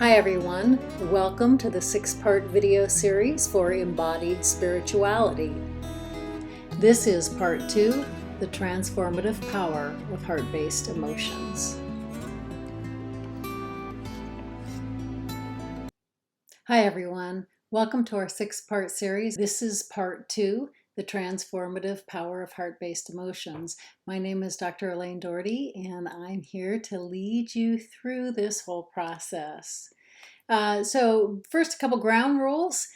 Hi everyone, welcome to the 6-part video series for Embodied Spirituality. This is part 2, the transformative power of heart-based emotions. Hi everyone, welcome to our 6-part series. This is part 2, the transformative power of heart-based emotions. My name is Dr. Elaine Doherty, and I'm here to lead you through this whole process. So first, a couple ground rules.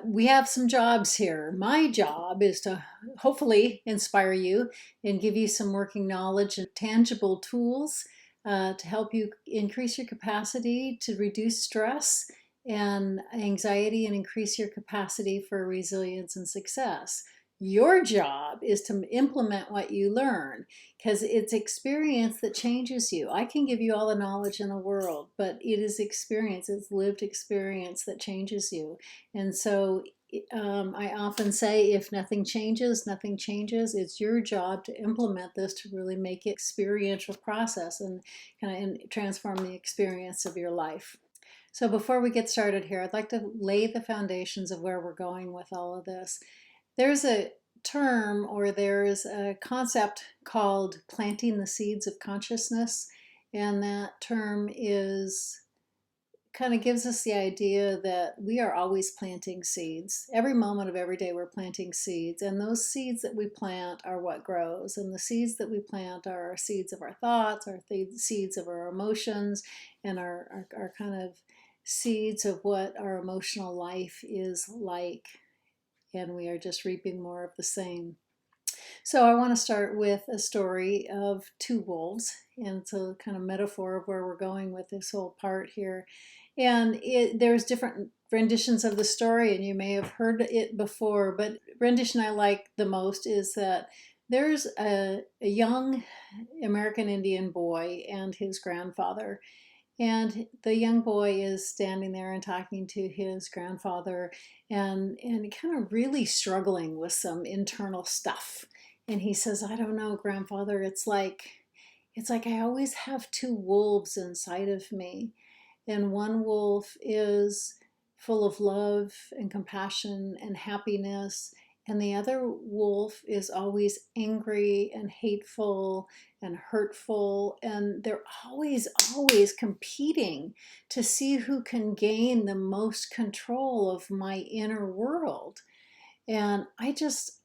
We have some jobs here. My job is to hopefully inspire you and give you some working knowledge and tangible tools to help you increase your capacity to reduce stress and anxiety and increase your capacity for resilience and success. Your job is to implement what you learn, because it's experience that changes you. I can give you all the knowledge in the world, but it is experience, it's lived experience that changes you. And so I often say, if nothing changes, nothing changes. It's your job to implement this to really make it experiential process and kind of transform the experience of your life. So before we get started here, I'd like to lay the foundations of where we're going with all of this. There's a term, or there's a concept called planting the seeds of consciousness, and that term is kind of gives us the idea that we are always planting seeds. Every moment of every day we're planting seeds, and those seeds that we plant are what grows, and the seeds that we plant are our seeds of our thoughts, our seeds of our emotions, and our kind of seeds of what our emotional life is like, and we are just reaping more of the same. So I want to start with a story of two wolves, and it's a kind of metaphor of where we're going with this whole part here. And there's different renditions of the story, and you may have heard it before, but rendition I like the most is that there's a young American Indian boy and his grandfather. And the young boy is standing there and talking to his grandfather, and kind of really struggling with some internal stuff. And he says, "I don't know, grandfather, it's like I always have two wolves inside of me. And one wolf is full of love and compassion and happiness, and the other wolf is always angry and hateful and hurtful, and they're always competing to see who can gain the most control of my inner world. And I just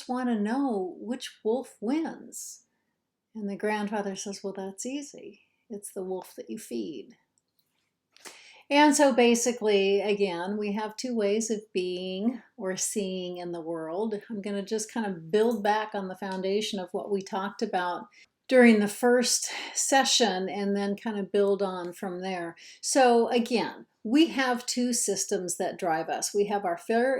want to know which wolf wins." And the grandfather says, "Well, that's easy. It's the wolf that you feed." And so basically, again, we have two ways of being or seeing in the world. I'm going to just kind of build back on the foundation of what we talked about during the first session and then kind of build on from there. So again, we have two systems that drive us. We have our fear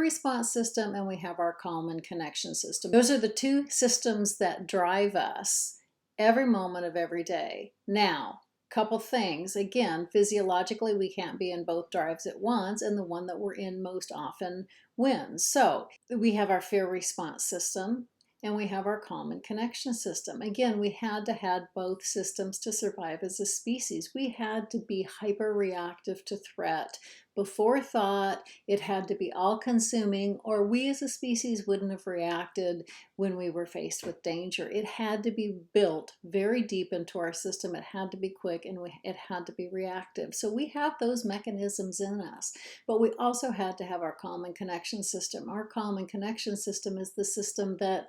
response system, and we have our calm and connection system. Those are the two systems that drive us every moment of every day. Now, couple things. Again, physiologically, we can't be in both drives at once, and the one that we're in most often wins. So we have our fear response system, and we have our calm and connection system. Again, we had to have both systems to survive as a species. We had to be hyper reactive to threat before thought. It had to be all consuming, or we as a species wouldn't have reacted when we were faced with danger. It had to be built very deep into our system. It had to be quick, and it had to be reactive. So we have those mechanisms in us, but we also had to have our calm and connection system. Our calm and connection system is the system that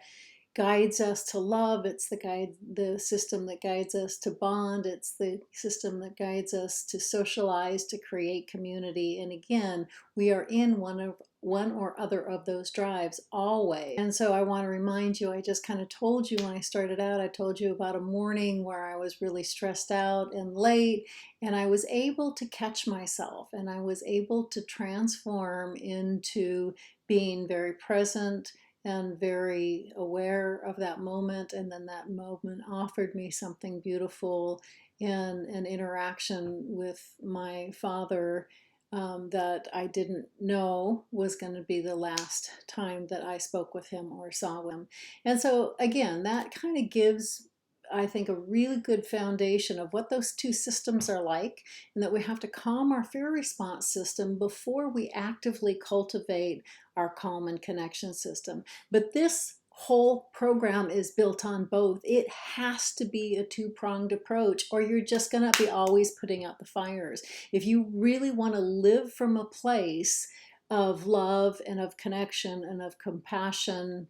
guides us to love. It's the system that guides us to bond. It's the system that guides us to socialize, to create community. And again, we are in one or other of those drives always. And so I want to remind you, I just kind of told you when I started out, I told you about a morning where I was really stressed out and late, and I was able to catch myself, and I was able to transform into being very present and very aware of that moment. And then that moment offered me something beautiful in an interaction with my father that I didn't know was going to be the last time that I spoke with him or saw him. And so again, that kind of gives I think, a really good foundation of what those two systems are like, and that we have to calm our fear response system before we actively cultivate our calm and connection system. But this whole program is built on both. It has to be a two-pronged approach, or you're just going to be always putting out the fires. If you really want to live from a place of love and of connection and of compassion,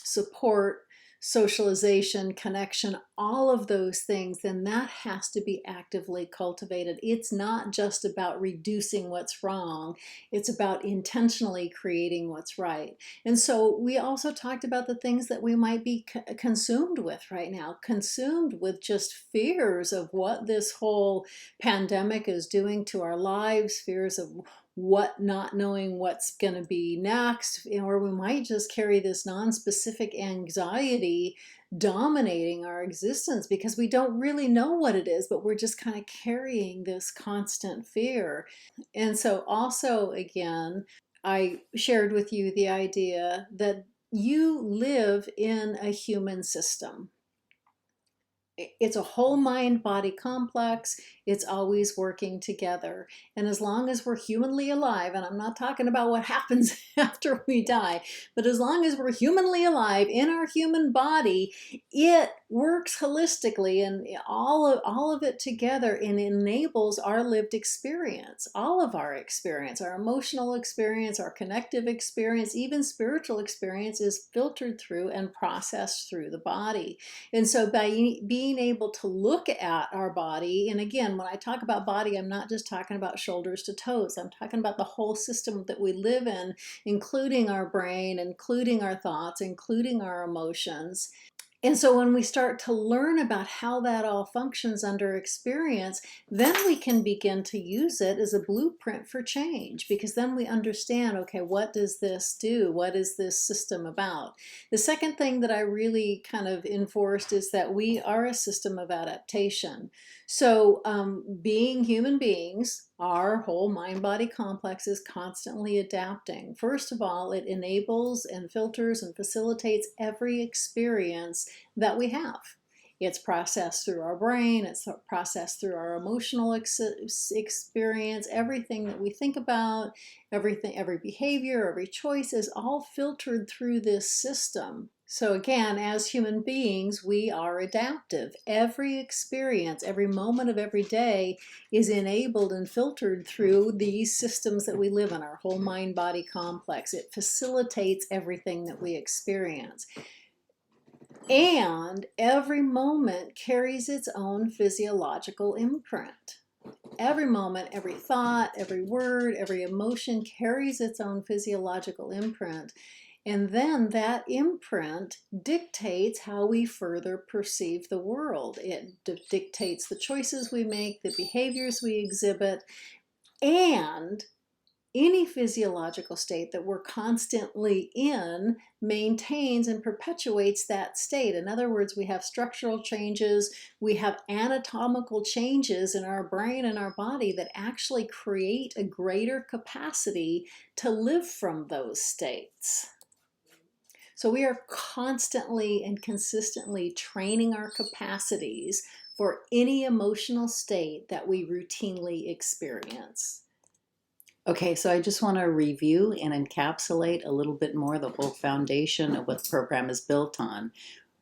support, socialization, connection, all of those things, then that has to be actively cultivated. It's not just about reducing what's wrong, it's about intentionally creating what's right. And so we also talked about the things that we might be consumed with right now, consumed with just fears of what this whole pandemic is doing to our lives, fears of what not knowing what's going to be next, or we might just carry this non-specific anxiety dominating our existence because we don't really know what it is, but we're just kind of carrying this constant fear. And so also, again, I shared with you the idea that you live in a human system. It's a whole mind body complex. It's always working together. And as long as we're humanly alive, and I'm not talking about what happens after we die, but as long as we're humanly alive in our human body, it works holistically, and all of it together, and enables our lived experience, all of our experience, our emotional experience, our connective experience, even spiritual experience is filtered through and processed through the body. And so by being able to look at our body, and again, when I talk about body, I'm not just talking about shoulders to toes. I'm talking about the whole system that we live in, including our brain, including our thoughts, including our emotions. And so when we start to learn about how that all functions under experience, then we can begin to use it as a blueprint for change, because then we understand, okay, what does this do? What is this system about? The second thing that I really kind of enforced is that we are a system of adaptation. So being human beings, our whole mind-body complex is constantly adapting. First of all, it enables and filters and facilitates every experience that we have. It's processed through our brain, it's processed through our emotional experience. Everything that we think about, everything, every behavior, every choice is all filtered through this system. So again, as human beings, we are adaptive. Every experience, every moment of every day is enabled and filtered through these systems that we live in, our whole mind-body complex. It facilitates everything that we experience. And every moment carries its own physiological imprint. Every moment, every thought, every word, every emotion carries its own physiological imprint. And then that imprint dictates how we further perceive the world. It dictates the choices we make, the behaviors we exhibit, and any physiological state that we're constantly in maintains and perpetuates that state. In other words, we have structural changes, we have anatomical changes in our brain and our body that actually create a greater capacity to live from those states. So we are constantly and consistently training our capacities for any emotional state that we routinely experience. Okay, so I just want to review and encapsulate a little bit more the whole foundation of what the program is built on.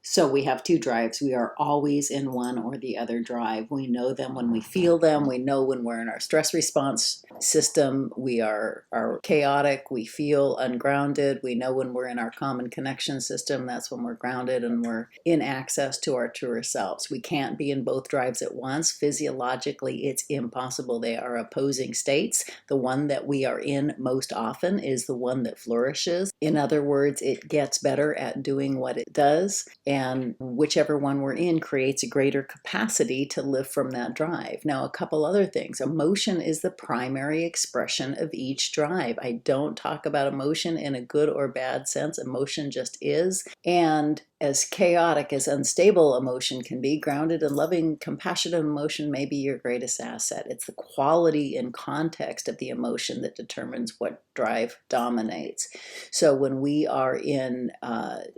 So we have two drives. We are always in one or the other drive. We know them when we feel them. We know when we're in our stress response system. We are chaotic. We feel ungrounded. We know when we're in our common connection system. That's when we're grounded and we're in access to our truer selves. We can't be in both drives at once. Physiologically, it's impossible. They are opposing states. The one that we are in most often is the one that flourishes. In other words, it gets better at doing what it does. And whichever one we're in creates a greater capacity to live from that drive. Now, a couple other things. Emotion is the primary expression of each drive. I don't talk about emotion in a good or bad sense. Emotion just is. And as chaotic as unstable emotion can be, grounded and loving, compassionate emotion may be your greatest asset. It's the quality and context of the emotion that determines what drive dominates. So when we are in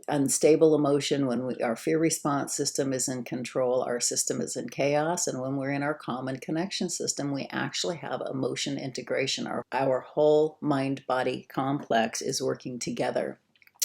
unstable emotion, when our fear response system is in control, our system is in chaos. And when we're in our calm and connection system, we actually have emotion integration. Our whole mind-body complex is working together.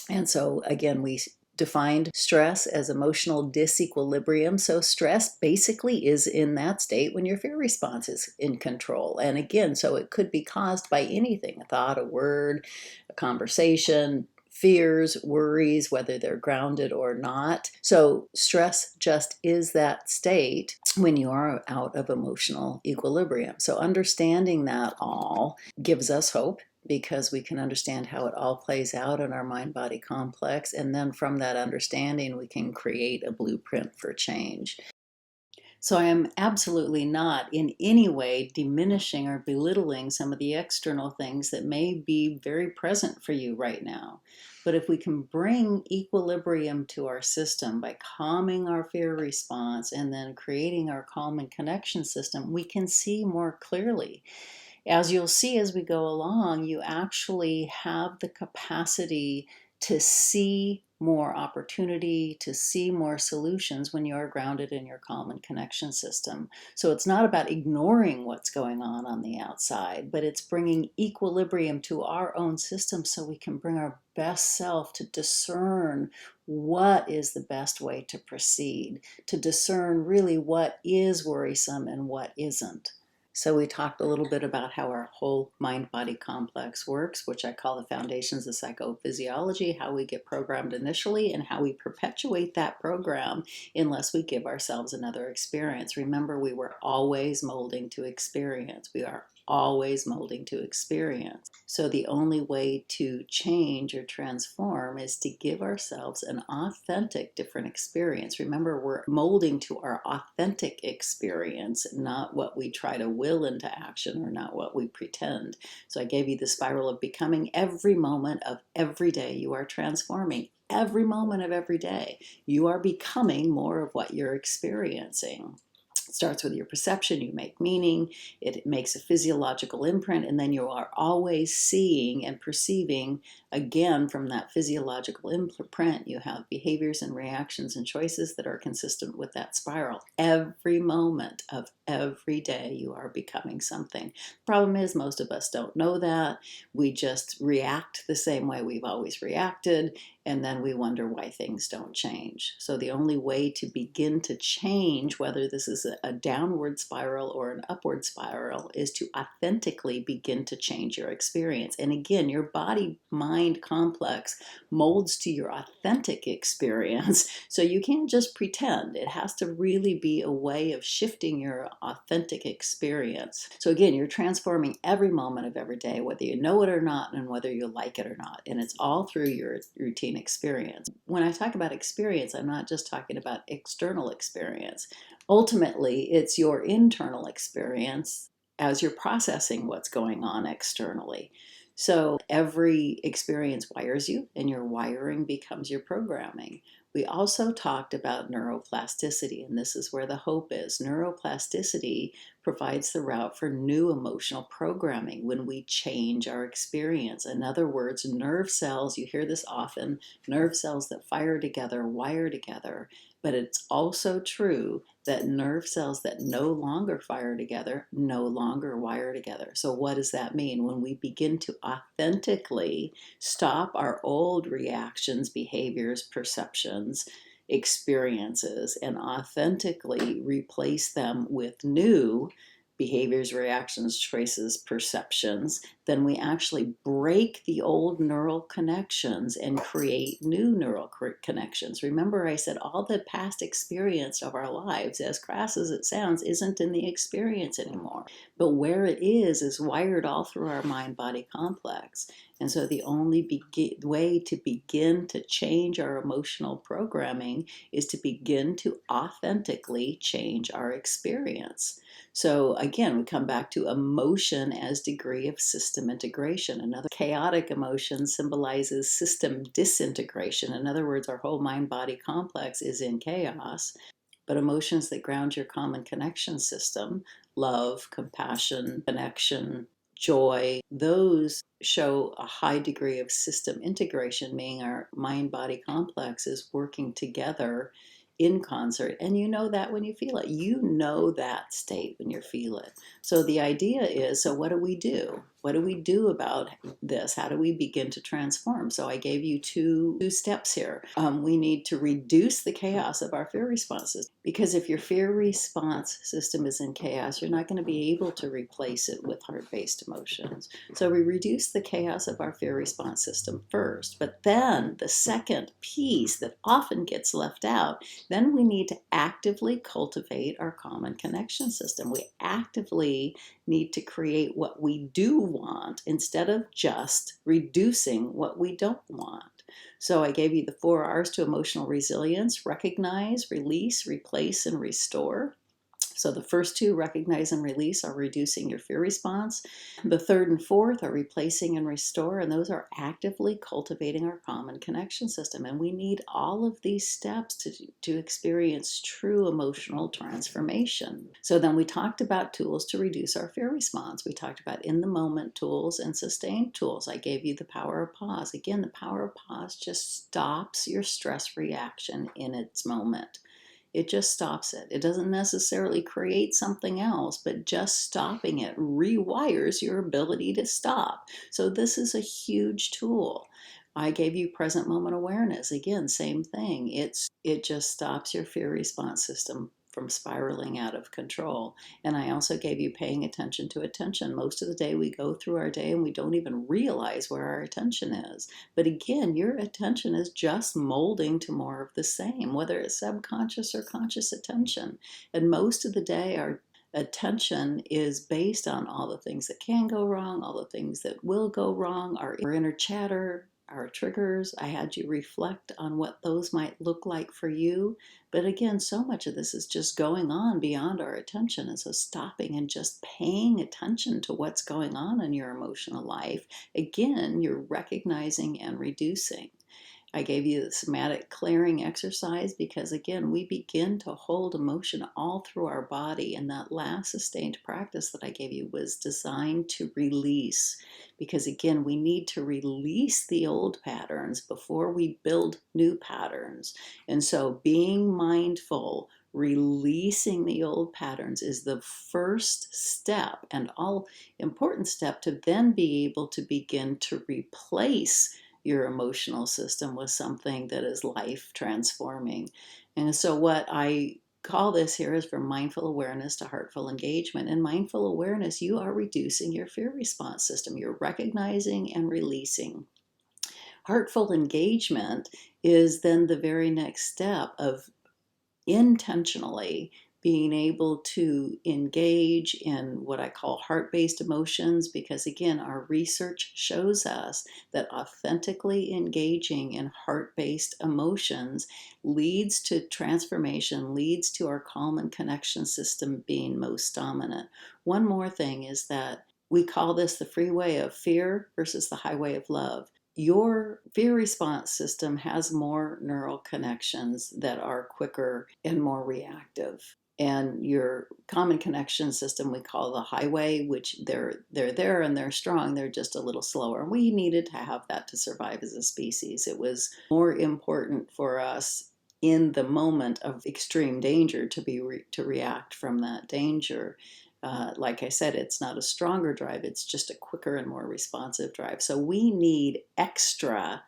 And so again, we defined stress as emotional disequilibrium. So stress basically is in that state when your fear response is in control. And again, so it could be caused by anything, a thought, a word, a conversation, fears, worries, whether they're grounded or not. So stress just is that state when you are out of emotional equilibrium. So understanding that all gives us hope, because we can understand how it all plays out in our mind-body complex. And then from that understanding, we can create a blueprint for change. So I am absolutely not in any way diminishing or belittling some of the external things that may be very present for you right now. But if we can bring equilibrium to our system by calming our fear response and then creating our calm and connection system, we can see more clearly. As you'll see as we go along, you actually have the capacity to see more opportunity, to see more solutions when you are grounded in your calm and connection system. So it's not about ignoring what's going on the outside, but it's bringing equilibrium to our own system so we can bring our best self to discern what is the best way to proceed, to discern really what is worrisome and what isn't. So we talked a little bit about how our whole mind-body complex works, which I call the foundations of psychophysiology, how we get programmed initially and how we perpetuate that program unless we give ourselves another experience. Remember, we were always molding to experience. We are always molding to experience. So the only way to change or transform is to give ourselves an authentic different experience. Remember, we're molding to our authentic experience, not what we try to will into action or not what we pretend. So I gave you the spiral of becoming. Every moment of every day you are transforming. Every moment of every day you are becoming more of what you're experiencing. It starts with your perception, you make meaning, it makes a physiological imprint, and then you are always seeing and perceiving again from that physiological imprint. You have behaviors and reactions and choices that are consistent with that spiral. Every moment of every day you are becoming something. The problem is most of us don't know that. We just react the same way we've always reacted, and then we wonder why things don't change. So the only way to begin to change, whether this is a downward spiral or an upward spiral, is to authentically begin to change your experience. And again, your body-mind complex molds to your authentic experience. So you can't just pretend. It has to really be a way of shifting your authentic experience. So again, you're transforming every moment of every day, whether you know it or not, and whether you like it or not. And it's all through your routine experience. When I talk about experience, I'm not just talking about external experience. Ultimately, it's your internal experience as you're processing what's going on externally. So every experience wires you, and your wiring becomes your programming. We also talked about neuroplasticity, and this is where the hope is. Neuroplasticity provides the route for new emotional programming when we change our experience. In other words, nerve cells, you hear this often, nerve cells that fire together, wire together. But it's also true that nerve cells that no longer fire together no longer wire together. So what does that mean? When we begin to authentically stop our old reactions, behaviors, perceptions, experiences, and authentically replace them with new behaviors, reactions, choices, perceptions, then we actually break the old neural connections and create new neural connections. Remember, I said all the past experience of our lives, as crass as it sounds, isn't in the experience anymore. But where it is wired all through our mind-body complex. And so the only way to begin to change our emotional programming is to begin to authentically change our experience. So again, we come back to emotion as degree of system integration. Another chaotic emotion symbolizes system disintegration. In other words, our whole mind-body complex is in chaos. But emotions that ground your common connection system, love, compassion, connection, joy, those show a high degree of system integration, meaning our mind-body complex is working together in concert. And you know that when you feel it. You know that state when you feel it. So the idea is, so what do we do? What do we do about this? How do we begin to transform? So I gave you two steps here. We need to reduce the chaos of our fear responses, because if your fear response system is in chaos, you're not going to be able to replace it with heart-based emotions. So we reduce the chaos of our fear response system first. But then the second piece that often gets left out, then we need to actively cultivate our common connection system. We actively need to create what we do want instead of just reducing what we don't want. So I gave you the 4 R's to emotional resilience: recognize, release, replace, and restore. So the first two, recognize and release, are reducing your fear response. The third and fourth are replacing and restore, and those are actively cultivating our common connection system. And we need all of these steps to experience true emotional transformation. So then we talked about tools to reduce our fear response. We talked about in-the-moment tools and sustained tools. I gave you the power of pause. Again, the power of pause just stops your stress reaction in its moment. It just stops it. It doesn't necessarily create something else, but just stopping it rewires your ability to stop. So this is a huge tool. I gave you present moment awareness. Again, same thing. It just stops your fear response system from spiraling out of control. And I also gave you paying attention to attention. Most of the day we go through our day and we don't even realize where our attention is. But again, your attention is just molding to more of the same, whether it's subconscious or conscious attention. And most of the day, our attention is based on all the things that can go wrong, all the things that will go wrong, our inner chatter, our triggers. I had you reflect on what those might look like for you. But again, so much of this is just going on beyond our attention. And so stopping and just paying attention to what's going on in your emotional life, again, you're recognizing and reducing. I gave you the somatic clearing exercise because, again, we begin to hold emotion all through our body. And that last sustained practice that I gave you was designed to release. Because, again, we need to release the old patterns before we build new patterns. And so being mindful, releasing the old patterns is the first step, and all important step, to then be able to begin to replace your emotional system with something that is life transforming. And so what I call this here is from mindful awareness to heartful engagement. In mindful awareness, you are reducing your fear response system. You're recognizing and releasing. Heartful engagement is then the very next step of intentionally being able to engage in what I call heart-based emotions, because again, our research shows us that authentically engaging in heart-based emotions leads to transformation, leads to our calm and connection system being most dominant. One more thing is that we call this the freeway of fear versus the highway of love. Your fear response system has more neural connections that are quicker and more reactive. And your common connection system we call the highway, which they're there and they're strong, they're just a little slower. And we needed to have that to survive as a species. It was more important for us in the moment of extreme danger to react from that danger. Like I said, it's not a stronger drive, it's just a quicker and more responsive drive. So we need extra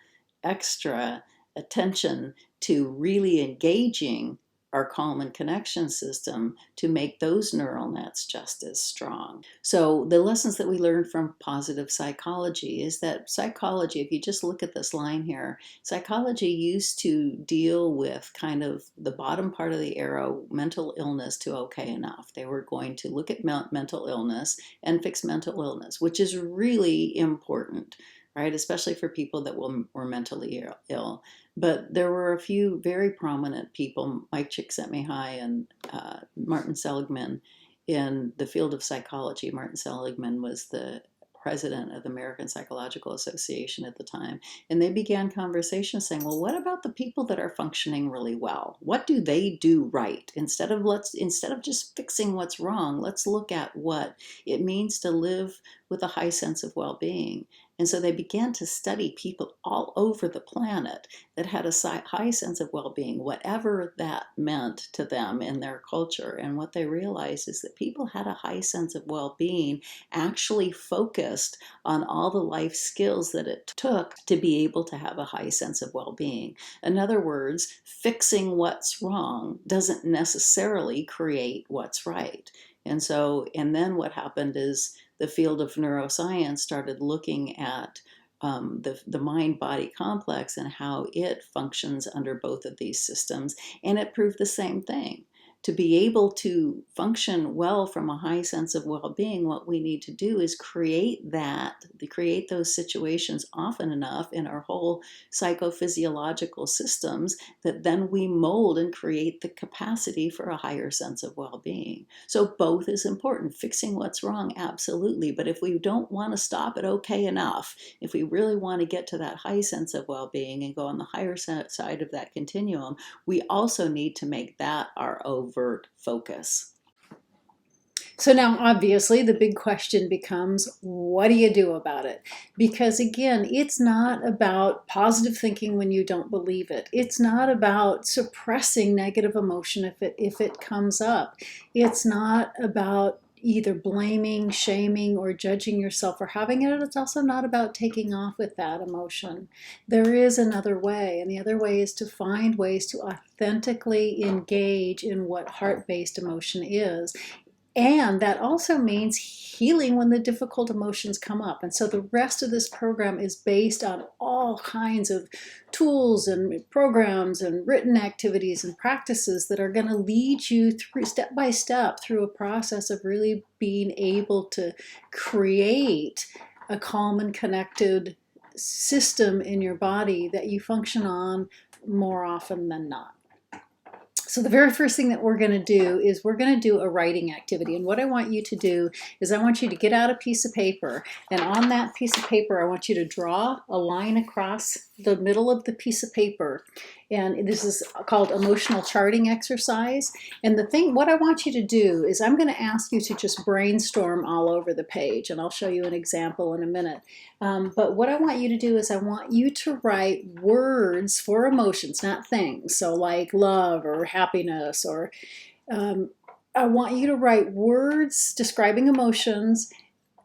attention to really engaging our calm and connection system to make those neural nets just as strong. So the lessons that we learned from positive psychology is that psychology, if you just look at this line here, psychology used to deal with kind of the bottom part of the arrow, mental illness, to okay enough. They were going to look at mental illness and fix mental illness, which is really important, right? Especially for people that were mentally ill. But there were a few very prominent people, Mike Csikszentmihalyi and Martin Seligman, in the field of psychology. Martin Seligman was the president of the American Psychological Association at the time. And they began conversations saying, well, what about the people that are functioning really well? What do they do right? Instead of just fixing what's wrong, let's look at what it means to live with a high sense of well-being. And so they began to study people all over the planet that had a high sense of well-being, whatever that meant to them in their culture. And what they realized is that people had a high sense of well-being actually focused on all the life skills that it took to be able to have a high sense of well-being. In other words, fixing what's wrong doesn't necessarily create what's right. And then what happened is the field of neuroscience started looking at the mind-body complex and how it functions under both of these systems, and it proved the same thing. To be able to function well from a high sense of well-being, what we need to do is create those situations often enough in our whole psychophysiological systems that then we mold and create the capacity for a higher sense of well-being. So both is important. Fixing what's wrong, absolutely. But if we don't want to stop at okay enough, if we really want to get to that high sense of well-being and go on the higher side of that continuum, we also need to make that our overt focus. So now, obviously, the big question becomes, what do you do about it? Because again, it's not about positive thinking when you don't believe it. It's not about suppressing negative emotion if it comes up. It's not about either blaming, shaming, or judging yourself for having it. It's also not about taking off with that emotion. There is another way, and the other way is to find ways to authentically engage in what heart-based emotion is. And that also means healing when the difficult emotions come up. And so the rest of this program is based on all kinds of tools and programs and written activities and practices that are going to lead you through step by step through a process of really being able to create a calm and connected system in your body that you function on more often than not. So the very first thing that we're going to do is we're going to do a writing activity. And what I want you to do is I want you to get out a piece of paper. And on that piece of paper, I want you to draw a line across the middle of the piece of paper. And this is called emotional charting exercise. And what I want you to do is I'm going to ask you to just brainstorm all over the page. And I'll show you an example in a minute. But what I want you to do is I want you to write words for emotions, not things. So like love or happiness, or I want you to write words describing emotions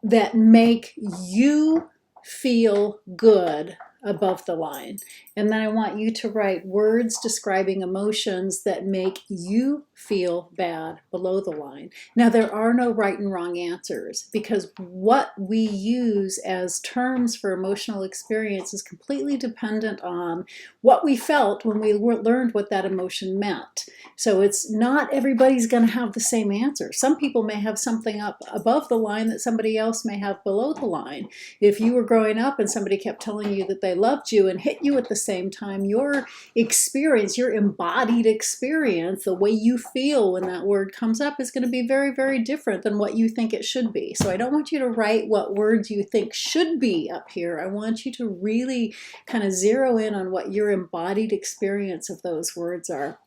that make you feel good above the line. And then I want you to write words describing emotions that make you feel bad below the line. Now, there are no right and wrong answers, because what we use as terms for emotional experience is completely dependent on what we felt when we learned what that emotion meant. So it's not everybody's going to have the same answer. Some people may have something up above the line that somebody else may have below the line. If you were growing up and somebody kept telling you that they loved you and hit you at the same time, your experience, your embodied experience, the way you feel when that word comes up is going to be very, very different than what you think it should be. So I don't want you to write what words you think should be up here. I want you to really kind of zero in on what your embodied experience of those words are.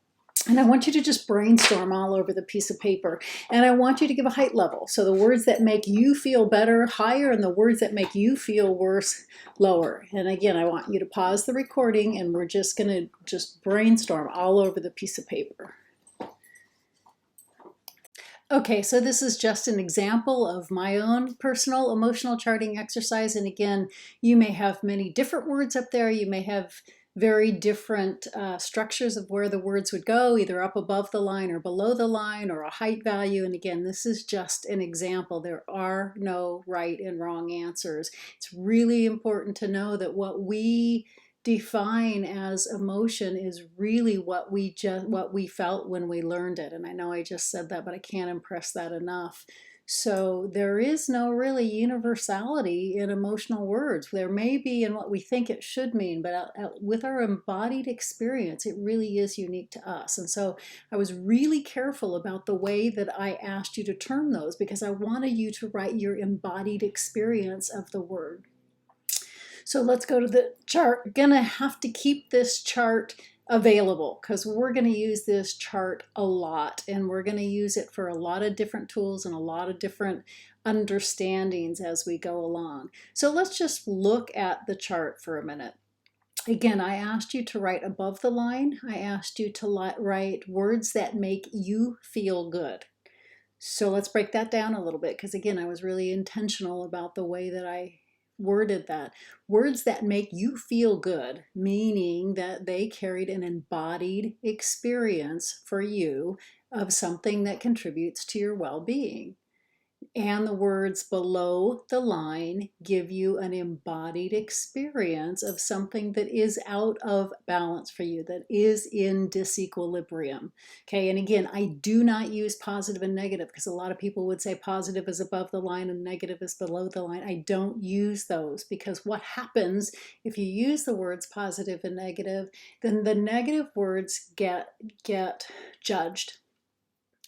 And I want you to just brainstorm all over the piece of paper. And I want you to give a height level. So the words that make you feel better, higher, and the words that make you feel worse, lower. And again, I want you to pause the recording, and we're just going to just brainstorm all over the piece of paper. Okay, so this is just an example of my own personal emotional charting exercise. And again, you may have many different words up there. You may have very different structures of where the words would go, either up above the line or below the line, or a height value. And again, this is just an example. There are no right and wrong answers. It's really important to know that what we define as emotion is really what we felt when we learned it. And I know I just said that, but I can't impress that enough. So there is no really universality in emotional words. There may be in what we think it should mean, but with our embodied experience, it really is unique to us. And so I was really careful about the way that I asked you to term those because I wanted you to write your embodied experience of the word. So let's go to the chart. We're gonna have to keep this chart available because we're going to use this chart a lot, and we're going to use it for a lot of different tools and a lot of different understandings as we go along. So let's just look at the chart for a minute. Again, I asked you to write above the line. I asked you to write words that make you feel good. So let's break that down a little bit because again, I was really intentional about the way that I worded that. Words that make you feel good, meaning that they carried an embodied experience for you of something that contributes to your well-being. And the words below the line give you an embodied experience of something that is out of balance for you, that is in disequilibrium. Okay, and again, I do not use positive and negative because a lot of people would say positive is above the line and negative is below the line. I don't use those because what happens if you use the words positive and negative, then the negative words get judged.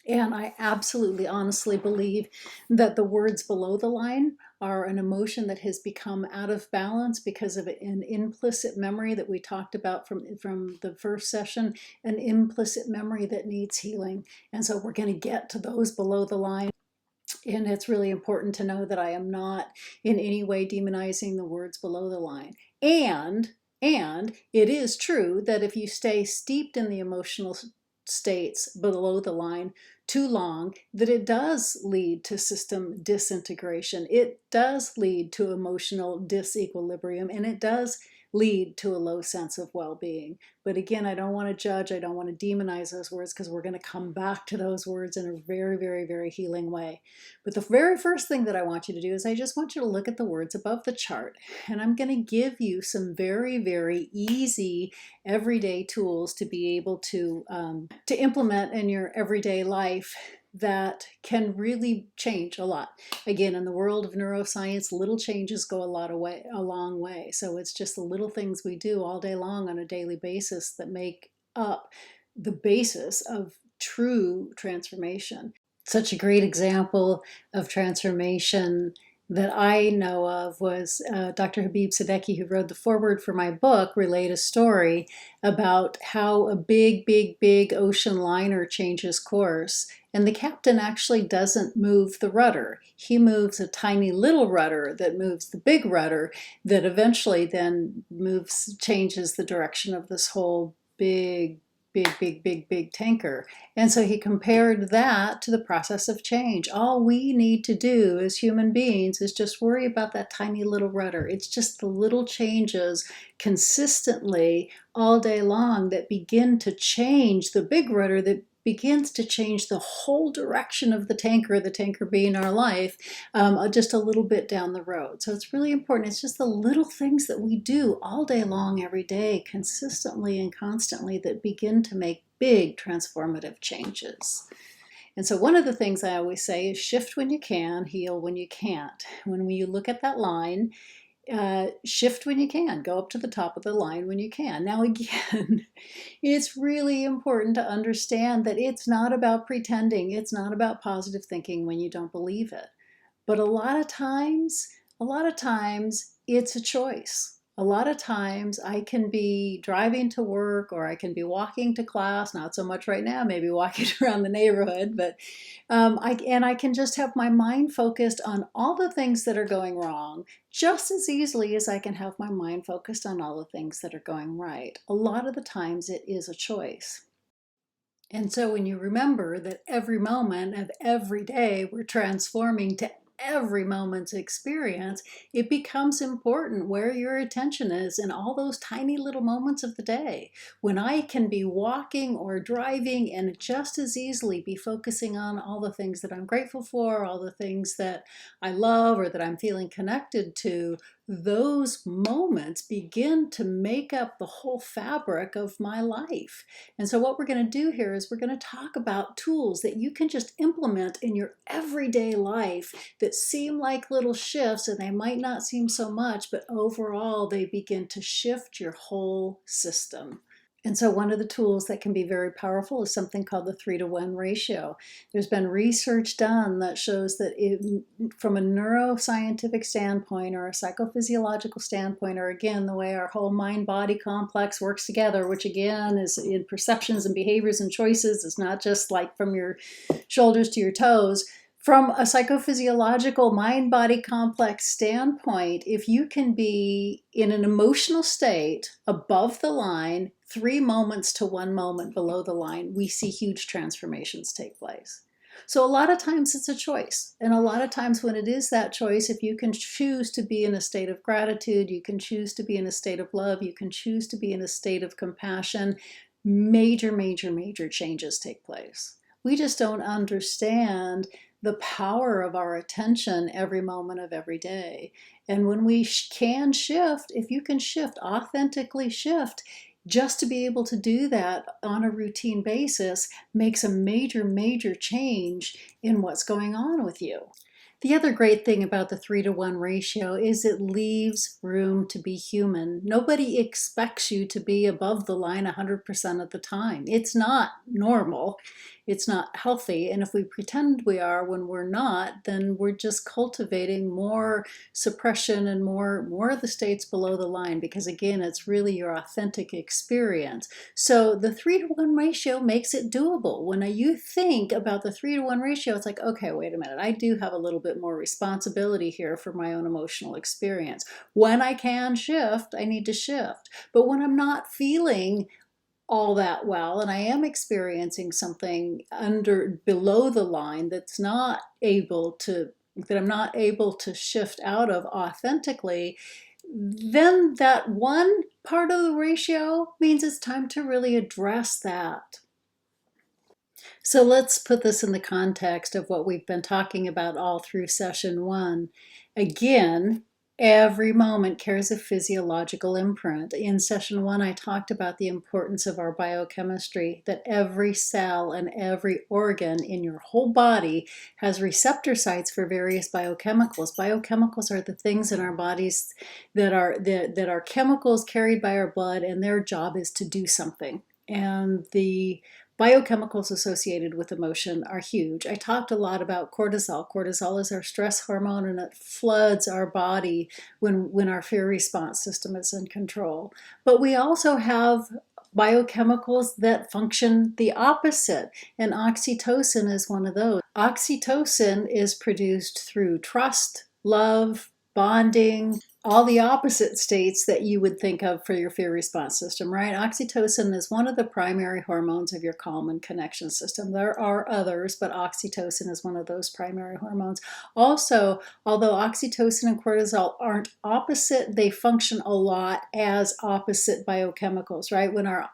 And I absolutely honestly believe that the words below the line are an emotion that has become out of balance because of an implicit memory that we talked about from the first session, an implicit memory that needs healing. And so we're going to get to those below the line. And it's really important to know that I am not in any way demonizing the words below the line. And it is true that if you stay steeped in the emotional states below the line too long, that it does lead to system disintegration. It does lead to emotional disequilibrium, and it does lead to a low sense of well-being. But again, I don't want to judge, I don't want to demonize those words because we're going to come back to those words in a very, very, very healing way. But the very first thing that I want you to do is I just want you to look at the words above the chart, and I'm going to give you some very, very easy everyday tools to be able to implement in your everyday life that can really change a lot. Again, in the world of neuroscience, little changes go a long way. So it's just the little things we do all day long on a daily basis that make up the basis of true transformation. Such a great example of transformation that I know of was Dr. Habib Sadeki, who wrote the foreword for my book, relayed a story about how a big, big, big ocean liner changes course. And the captain actually doesn't move the rudder. He moves a tiny little rudder that moves the big rudder that eventually then changes the direction of this whole big, big, big, big, big tanker. And so he compared that to the process of change. All we need to do as human beings is just worry about that tiny little rudder. It's just the little changes consistently all day long that begin to change the big rudder, that begins to change the whole direction of the tanker being our life, just a little bit down the road. So it's really important. It's just the little things that we do all day long, every day, consistently and constantly that begin to make big transformative changes. And so one of the things I always say is shift when you can, heal when you can't. When you look at that line, shift when you can, go up to the top of the line when you can. Now again, it's really important to understand that it's not about pretending, it's not about positive thinking when you don't believe it. But a lot of times it's a choice. A lot of times I can be driving to work or I can be walking to class, not so much right now, maybe walking around the neighborhood, but I can just have my mind focused on all the things that are going wrong just as easily as I can have my mind focused on all the things that are going right. A lot of the times it is a choice. And so when you remember that every moment of every day we're transforming to every moment's experience, it becomes important where your attention is in all those tiny little moments of the day. When I can be walking or driving and just as easily be focusing on all the things that I'm grateful for, all the things that I love or that I'm feeling connected to, those moments begin to make up the whole fabric of my life. And so what we're going to do here is we're going to talk about tools that you can just implement in your everyday life that seem like little shifts, and they might not seem so much, but overall they begin to shift your whole system. And so one of the tools that can be very powerful is something called the 3-to-1 ratio. There's been research done that shows that from a neuroscientific standpoint or a psychophysiological standpoint, or again, the way our whole mind-body complex works together, which again is in perceptions and behaviors and choices, it's not just like from your shoulders to your toes. From a psychophysiological mind-body complex standpoint, if you can be in an emotional state above the line, 3 moments to 1 moment below the line, we see huge transformations take place. So a lot of times it's a choice. And a lot of times when it is that choice, if you can choose to be in a state of gratitude, you can choose to be in a state of love, you can choose to be in a state of compassion, major, major, major changes take place. We just don't understand the power of our attention every moment of every day. And when we can shift, if you can shift, authentically shift, just to be able to do that on a routine basis makes a major, major change in what's going on with you. The other great thing about the 3-to-1 ratio is it leaves room to be human. Nobody expects you to be above the line 100% of the time. It's not normal. It's not healthy. And if we pretend we are when we're not, then we're just cultivating more suppression and more of the states below the line, because again, it's really your authentic experience. So the 3-to-1 ratio makes it doable. When you think about the 3-to-1 ratio, it's like, okay, wait a minute, I do have a little bit more responsibility here for my own emotional experience. When I can shift, I need to shift. But when I'm not feeling all that well, and I am experiencing something below the line that I'm not able to shift out of authentically, then that one part of the ratio means it's time to really address that. So let's put this in the context of what we've been talking about all through session 1. Again, every moment carries a physiological imprint. In session 1, I talked about the importance of our biochemistry, that every cell and every organ in your whole body has receptor sites for various biochemicals. Biochemicals are the things in our bodies that are chemicals carried by our blood, and their job is to do something. And the biochemicals associated with emotion are huge. I talked a lot about cortisol. Cortisol is our stress hormone, and it floods our body when our fear response system is in control. But we also have biochemicals that function the opposite, and oxytocin is one of those. Oxytocin is produced through trust, love, bonding, all the opposite states that you would think of for your fear response system, right? Oxytocin is one of the primary hormones of your calm and connection system. There are others, but oxytocin is one of those primary hormones. Also, although oxytocin and cortisol aren't opposite, they function a lot as opposite biochemicals, right? When our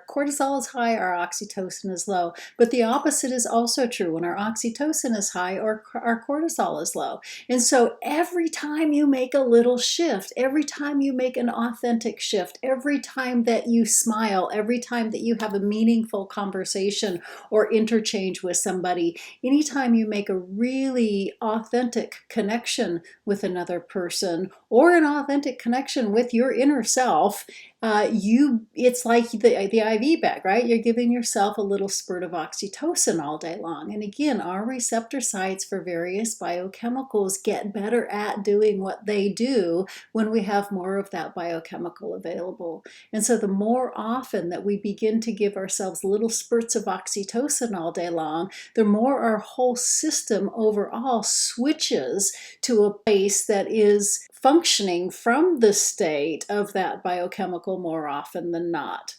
cortisol is high, our oxytocin is low. But the opposite is also true. When our oxytocin is high, our cortisol is low. And so every time you make a little shift, every time you make an authentic shift, every time that you smile, every time that you have a meaningful conversation or interchange with somebody, anytime you make a really authentic connection with another person or an authentic connection with your inner self, it's like the IV bag, right? You're giving yourself a little spurt of oxytocin all day long. And again, our receptor sites for various biochemicals get better at doing what they do when we have more of that biochemical available. And so the more often that we begin to give ourselves little spurts of oxytocin all day long, the more our whole system overall switches to a place that is functioning from the state of that biochemical more often than not.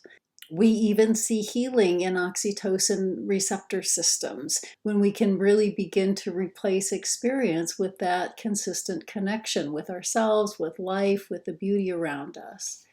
We even see healing in oxytocin receptor systems when we can really begin to replace experience with that consistent connection with ourselves, with life, with the beauty around us.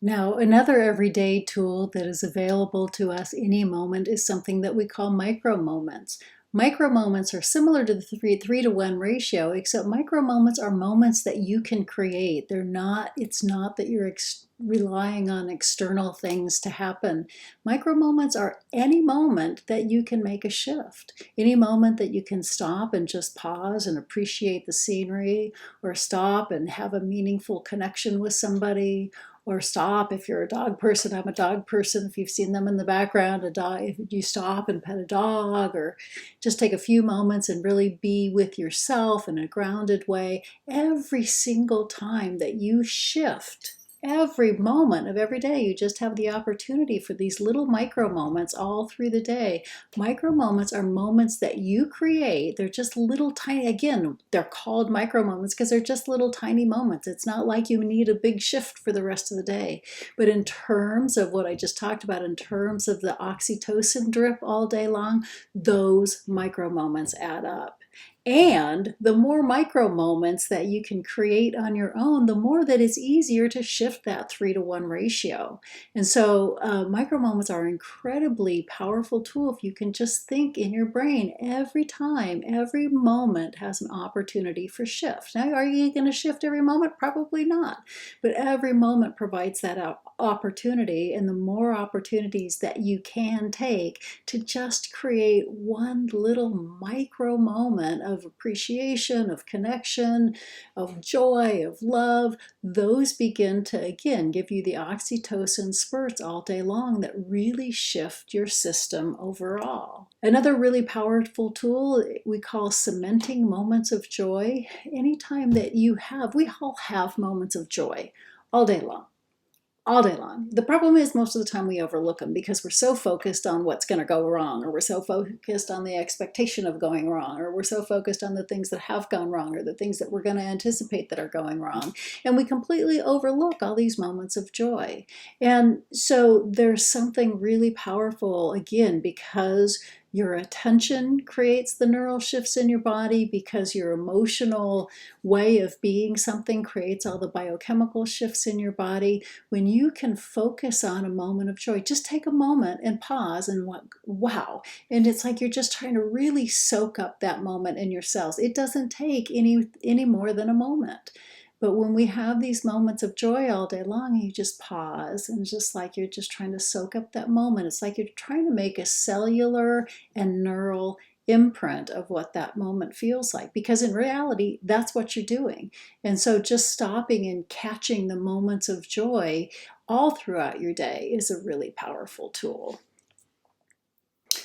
Now, another everyday tool that is available to us any moment is something that we call micro moments. Micro moments are similar to the 3-to-1 ratio, except micro moments are moments that you can create. It's not that you're relying on external things to happen. Micro moments are any moment that you can make a shift, any moment that you can stop and just pause and appreciate the scenery, or stop and have a meaningful connection with somebody, or stop if you're a dog person. I'm a dog person. If you've seen them in the background, a dog, if you stop and pet a dog, or just take a few moments and really be with yourself in a grounded way. Every single time that you shift, every moment of every day, you just have the opportunity for these little micro moments all through the day. Micro moments are moments that you create. They're just little tiny, again, they're called micro moments because they're just little tiny moments. It's not like you need a big shift for the rest of the day. But in terms of what I just talked about, in terms of the oxytocin drip all day long, those micro moments add up. And the more micro moments that you can create on your own, the more that it's easier to shift that 3-to-1 ratio. And so micro moments are an incredibly powerful tool if you can just think in your brain every time, every moment has an opportunity for shift. Now, are you going to shift every moment? Probably not. But every moment provides that opportunity, and the more opportunities that you can take to just create one little micro moment of appreciation, of connection, of joy, of love, those begin to, again, give you the oxytocin spurts all day long that really shift your system overall. Another really powerful tool we call cementing moments of joy. Anytime that we all have moments of joy all day long. All day long. The problem is most of the time we overlook them because we're so focused on what's going to go wrong, or we're so focused on the expectation of going wrong, or we're so focused on the things that have gone wrong, or the things that we're going to anticipate that are going wrong. And we completely overlook all these moments of joy. And so there's something really powerful, again, because your attention creates the neural shifts in your body, because your emotional way of being something creates all the biochemical shifts in your body. When you can focus on a moment of joy, just take a moment and pause and wow. And it's like you're just trying to really soak up that moment in your cells. It doesn't take any more than a moment. But when we have these moments of joy all day long, you just pause, and it's just like you're just trying to soak up that moment. It's like you're trying to make a cellular and neural imprint of what that moment feels like, because in reality, that's what you're doing. And so just stopping and catching the moments of joy all throughout your day is a really powerful tool.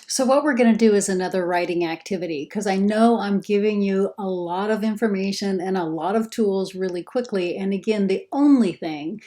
So what we're going to do is another writing activity, because I know I'm giving you a lot of information and a lot of tools really quickly. And again, the only thing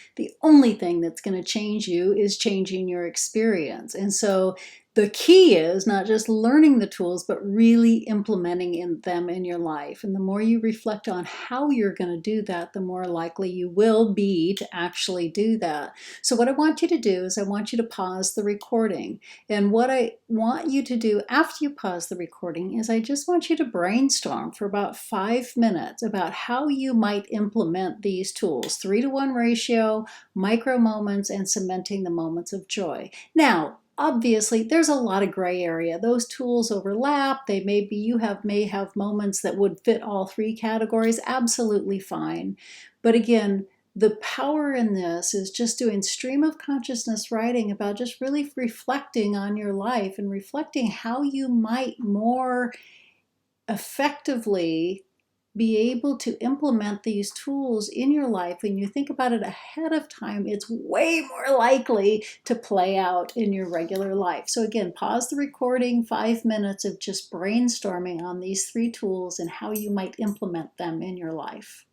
that's going to change you is changing your experience. And so the key is not just learning the tools, but really implementing them in your life. And the more you reflect on how you're going to do that, the more likely you will be to actually do that. So what I want you to do is I want you to pause the recording. And what I want you to do after you pause the recording is I just want you to brainstorm for about 5 minutes about how you might implement these tools: 3-to-1 ratio, micro moments, and cementing the moments of joy. Now, obviously, there's a lot of gray area. Those tools overlap. You may have moments that would fit all 3 categories. Absolutely fine. But again, the power in this is just doing stream of consciousness writing about just really reflecting on your life and reflecting how you might more effectively be able to implement these tools in your life. When you think about it ahead of time, it's way more likely to play out in your regular life. So again, pause the recording, 5 minutes of just brainstorming on these 3 tools and how you might implement them in your life.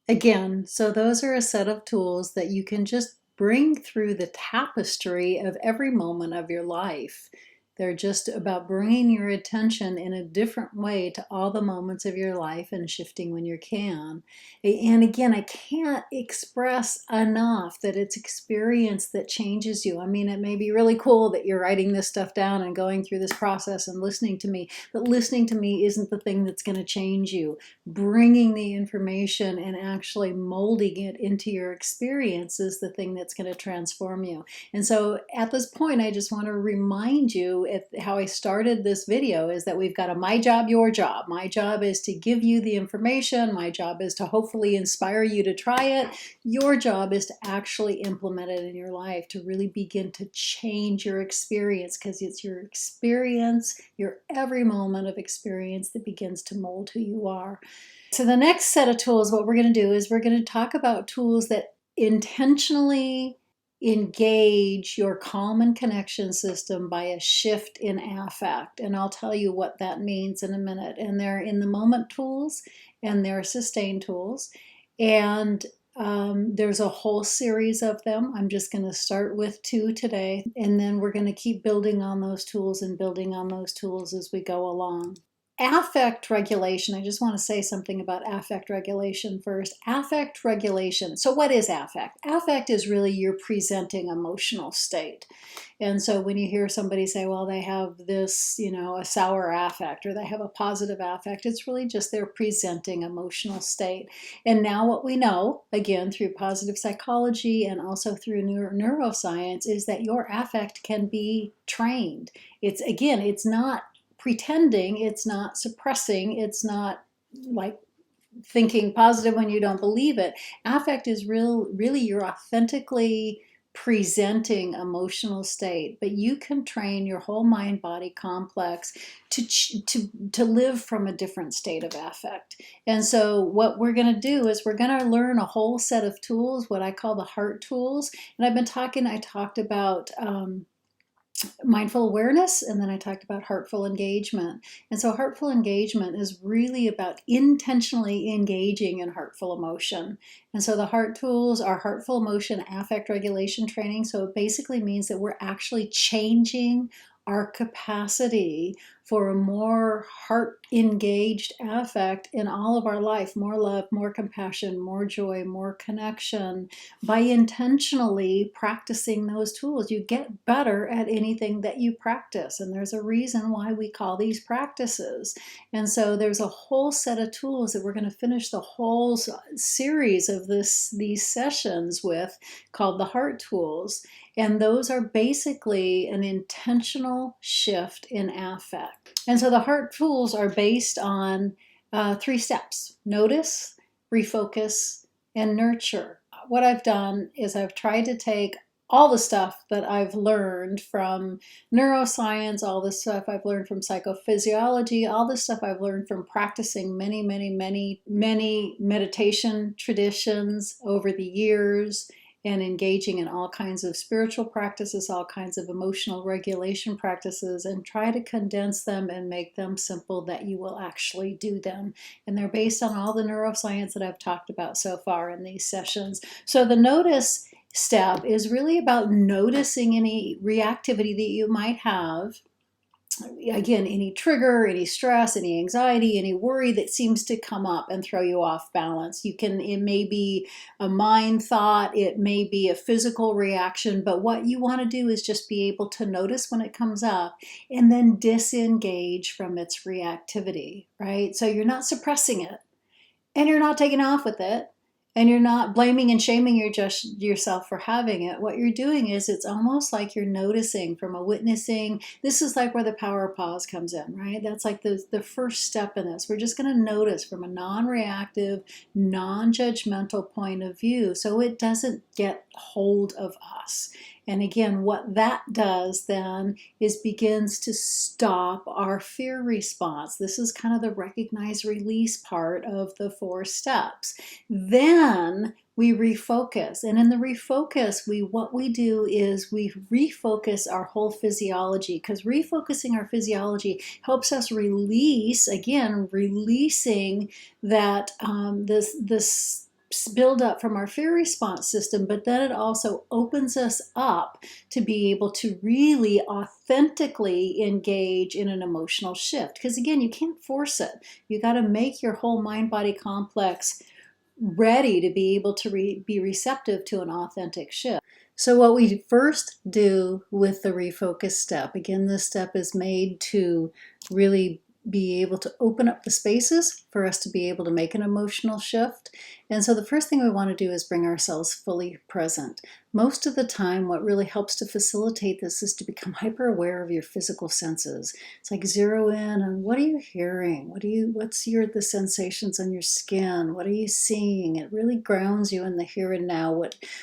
Again, so those are a set of tools that you can just bring through the tapestry of every moment of your life. They're just about bringing your attention in a different way to all the moments of your life and shifting when you can. And again, I can't express enough that it's experience that changes you. I mean, it may be really cool that you're writing this stuff down and going through this process and listening to me, but listening to me isn't the thing that's going to change you. Bringing the information and actually molding it into your experience is the thing that's going to transform you. And so at this point, I just want to remind you how I started this video is that we've got a my job, your job. My job is to give you the information. My job is to hopefully inspire you to try it. Your job is to actually implement it in your life, to really begin to change your experience, because it's your experience, your every moment of experience that begins to mold who you are. So the next set of tools, what we're going to do is we're going to talk about tools that intentionally engage your calm and connection system by a shift in affect. And I'll tell you what that means in a minute. And they're in the moment tools and they're sustain tools. And there's a whole series of them. I'm just going to start with 2 today, and then we're going to keep building on those tools and building on those tools as we go along. Affect regulation. I just want to say something about affect regulation first. Affect regulation. So what is affect? Affect is really your presenting emotional state. And so when you hear somebody say, well, they have this, a sour affect, or they have a positive affect, it's really just their presenting emotional state. And now what we know, again, through positive psychology and also through neuroscience, is that your affect can be trained. It's not pretending, it's not suppressing, it's not like thinking positive when you don't believe it. Affect is really your authentically presenting emotional state, but you can train your whole mind-body complex to live from a different state of affect. And so what we're going to do is we're going to learn a whole set of tools, what I call the heart tools. And I talked about mindful awareness, and then I talked about heartful engagement. And so heartful engagement is really about intentionally engaging in heartful emotion. And so the heart tools are heartful emotion affect regulation training. So it basically means that we're actually changing our capacity for a more heart-engaged affect in all of our life, more love, more compassion, more joy, more connection. By intentionally practicing those tools, you get better at anything that you practice. And there's a reason why we call these practices. And so there's a whole set of tools that we're going to finish the whole series of these sessions with, called the heart tools. And those are basically an intentional shift in affect. And so the heart tools are based on 3 steps: notice, refocus, and nurture. What I've done is I've tried to take all the stuff that I've learned from neuroscience, all the stuff I've learned from psychophysiology, all the stuff I've learned from practicing many meditation traditions over the years, and engaging in all kinds of spiritual practices, all kinds of emotional regulation practices, and try to condense them and make them simple that you will actually do them. And they're based on all the neuroscience that I've talked about so far in these sessions. So the notice step is really about noticing any reactivity that you might have. Again, any trigger, any stress, any anxiety, any worry that seems to come up and throw you off balance. It may be a mind thought, it may be a physical reaction, but what you want to do is just be able to notice when it comes up and then disengage from its reactivity, right? So you're not suppressing it and you're not taking off with it. And you're not blaming and shaming yourself for having it. What you're doing is it's almost like you're noticing from a witnessing. This is like where the power of pause comes in, right? That's like the first step in this. We're just going to notice from a non-reactive, non-judgmental point of view so it doesn't get hold of us. And again, what that does then is begins to stop our fear response. This is kind of the recognize, release part of the 4 steps. Then we refocus. And in the refocus, what we do is we refocus our whole physiology, because refocusing our physiology helps us release, again, releasing that this build up from our fear response system, but then it also opens us up to be able to really authentically engage in an emotional shift. Because again, you can't force it. You got to make your whole mind-body complex ready to be able to be receptive to an authentic shift. So what we first do with the refocus step, again, this step is made to really be able to open up the spaces for us to be able to make an emotional shift. And so the first thing we want to do is bring ourselves fully present. Most of the time, what really helps to facilitate this is to become hyper aware of your physical senses. It's like zero in on what are you hearing? What's the sensations on your skin? What are you seeing? It really grounds you in the here and now,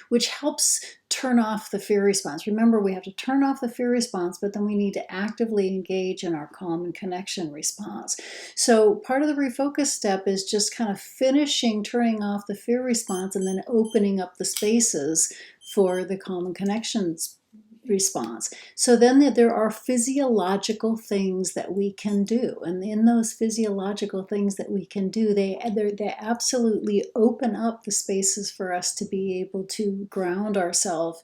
which helps turn off the fear response. Remember, we have to turn off the fear response, but then we need to actively engage in our calm and connection response. So part of the refocus step is just kind of finishing turning off the fear response and then opening up the spaces for the calm and connections response. So then there are physiological things that we can do. And in those physiological things that we can do, they absolutely open up the spaces for us to be able to ground ourselves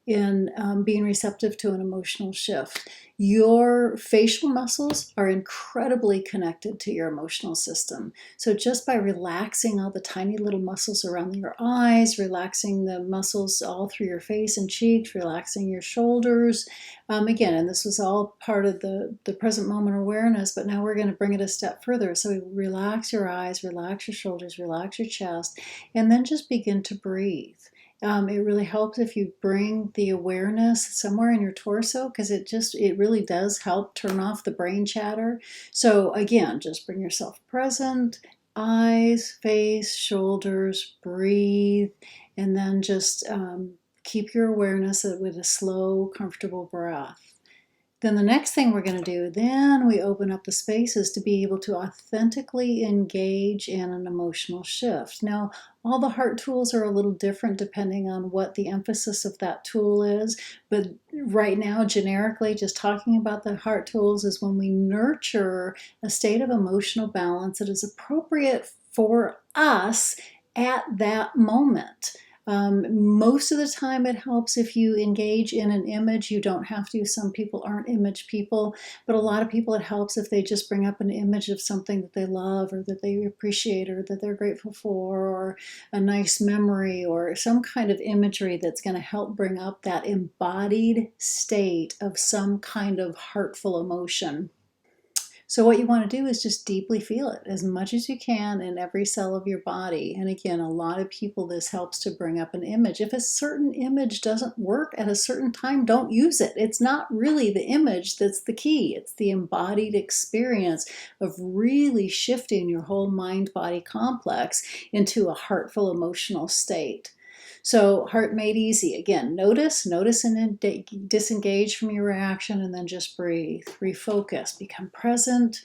in being receptive to an emotional shift. Your facial muscles are incredibly connected to your emotional system. So just by relaxing all the tiny little muscles around your eyes, relaxing the muscles all through your face and cheeks, relaxing your shoulders, again, and this was all part of the present moment awareness, but now we're going to bring it a step further. So relax your eyes, relax your shoulders, relax your chest, and then just begin to breathe. It really helps if you bring the awareness somewhere in your torso, because it really does help turn off the brain chatter. So again, just bring yourself present, eyes, face, shoulders, breathe, and then just keep your awareness with a slow, comfortable breath. Then the next thing we're going to do, then we open up the spaces to be able to authentically engage in an emotional shift. Now, all the heart tools are a little different depending on what the emphasis of that tool is, but right now, generically, just talking about the heart tools is when we nurture a state of emotional balance that is appropriate for us at that moment. Most of the time it helps if you engage in an image. You don't have to. Some people aren't image people, but a lot of people it helps if they just bring up an image of something that they love or that they appreciate or that they're grateful for, or a nice memory or some kind of imagery that's going to help bring up that embodied state of some kind of heartful emotion. So what you want to do is just deeply feel it as much as you can in every cell of your body. And again, a lot of people, this helps to bring up an image. If a certain image doesn't work at a certain time, don't use it. It's not really the image that's the key. It's the embodied experience of really shifting your whole mind-body complex into a heartful emotional state. So Heart Made Easy, again, notice and disengage from your reaction, and then just breathe, refocus, become present,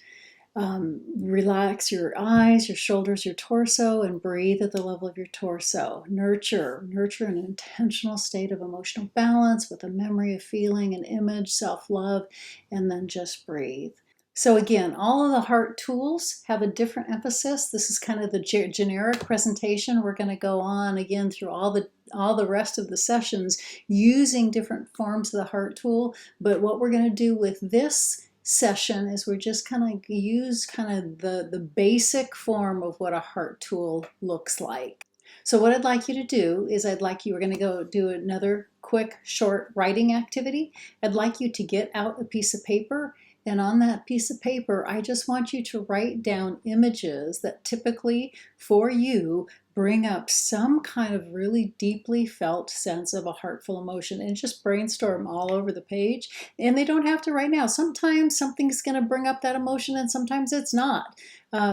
relax your eyes, your shoulders, your torso, and breathe at the level of your torso. Nurture an intentional state of emotional balance with a memory, of feeling, an image, self-love, and then just breathe. So again, all of the heart tools have a different emphasis. This is kind of the generic presentation. We're going to go on again through all the rest of the sessions using different forms of the heart tool. But what we're going to do with this session is we're just kind of use the basic form of what a heart tool looks like. So what I'd like you to do is we're going to go do another quick short writing activity. I'd like you to get out a piece of paper, and on that piece of paper, I just want you to write down images that typically for you bring up some kind of really deeply felt sense of a heartful emotion, and just brainstorm all over the page. And they don't have to right now. Sometimes something's going to bring up that emotion and sometimes it's not.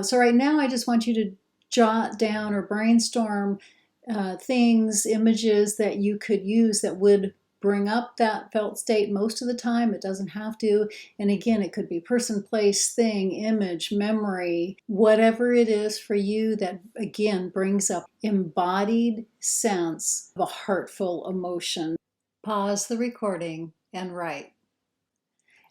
So right now I just want you to jot down or brainstorm things, images that you could use that would bring up that felt state. Most of the time it doesn't have to. And again, it could be person, place, thing, image, memory, whatever it is for you that again brings up embodied sense of a heartful emotion. Pause the recording and write.